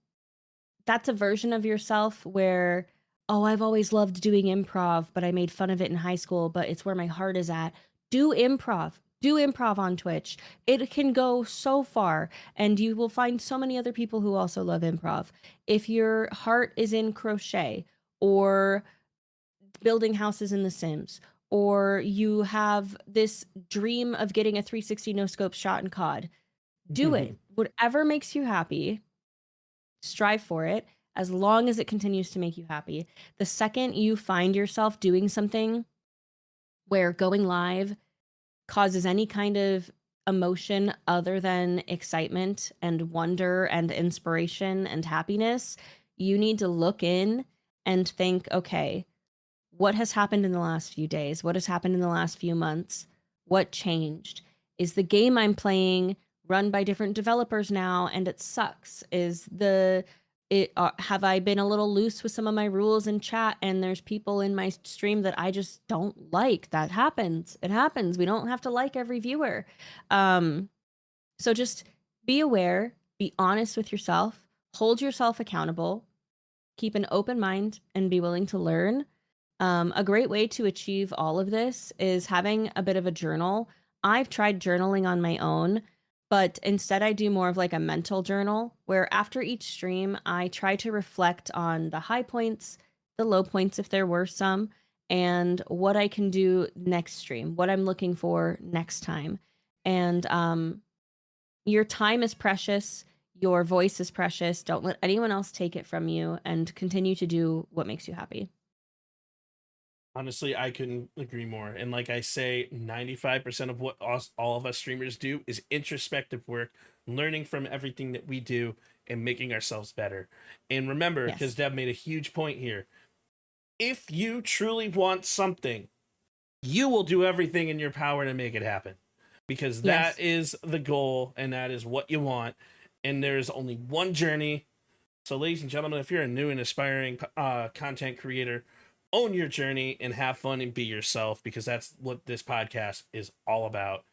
that's a version of yourself where, I've always loved doing improv, but I made fun of it in high school, but it's where my heart is at. Do improv. Do improv on Twitch. It can go so far, and you will find so many other people who also love improv. If your heart is in crochet or building houses in The Sims, or you have this dream of getting a 360 no-scope shot in COD, do it. Whatever makes you happy, strive for it, as long as it continues to make you happy. The second you find yourself doing something where going live causes any kind of emotion other than excitement and wonder and inspiration and happiness, you need to look in and think, okay, what has happened in the last few days? What has happened in the last few months? What changed? Is the game I'm playing run by different developers now and it sucks? Have I been a little loose with some of my rules in chat and there's people in my stream that I just don't like? That happens. It happens. We don't have to like every viewer. So just be aware, be honest with yourself, hold yourself accountable, keep an open mind, and be willing to learn. A great way to achieve all of this is having a bit of a journal. I've tried journaling on my own, but instead I do more of like a mental journal where after each stream, I try to reflect on the high points, the low points if there were some, and what I can do next stream, what I'm looking for next time. And your time is precious. Your voice is precious. Don't let anyone else take it from you, and continue to do what makes you happy. Honestly, I couldn't agree more. And like I say, 95% of what all of us streamers do is introspective work, learning from everything that we do and making ourselves better. And remember, because Dev made a huge point here, if you truly want something, you will do everything in your power to make it happen, because that is the goal and that is what you want. And there's only one journey. So ladies and gentlemen, if you're a new and aspiring content creator, own your journey and have fun and be yourself, because that's what this podcast is all about.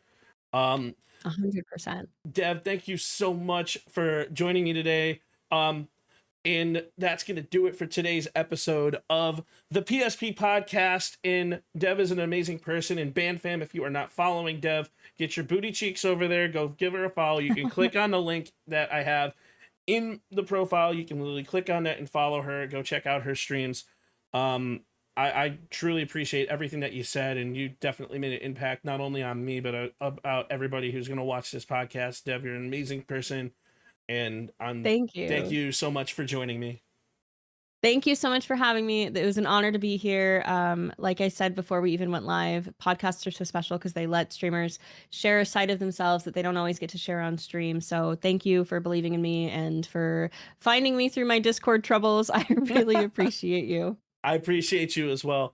100%. Dev, thank you so much for joining me today. And that's going to do it for today's episode of the PSP Podcast. And Dev is an amazing person. And Band Fam, if you are not following Dev, get your booty cheeks over there. Go give her a follow. You can click on the link that I have in the profile. You can literally click on that and follow her. Go check out her streams. I truly appreciate everything that you said, and you definitely made an impact not only on me, but about everybody who's going to watch this podcast. Dev, you're an amazing person, and thank you. Thank you so much for joining me. Thank you so much for having me. It was an honor to be here. Like I said before we even went live, podcasts are so special because they let streamers share a side of themselves that they don't always get to share on stream. So thank you for believing in me and for finding me through my Discord troubles. I really appreciate you. I appreciate you as well.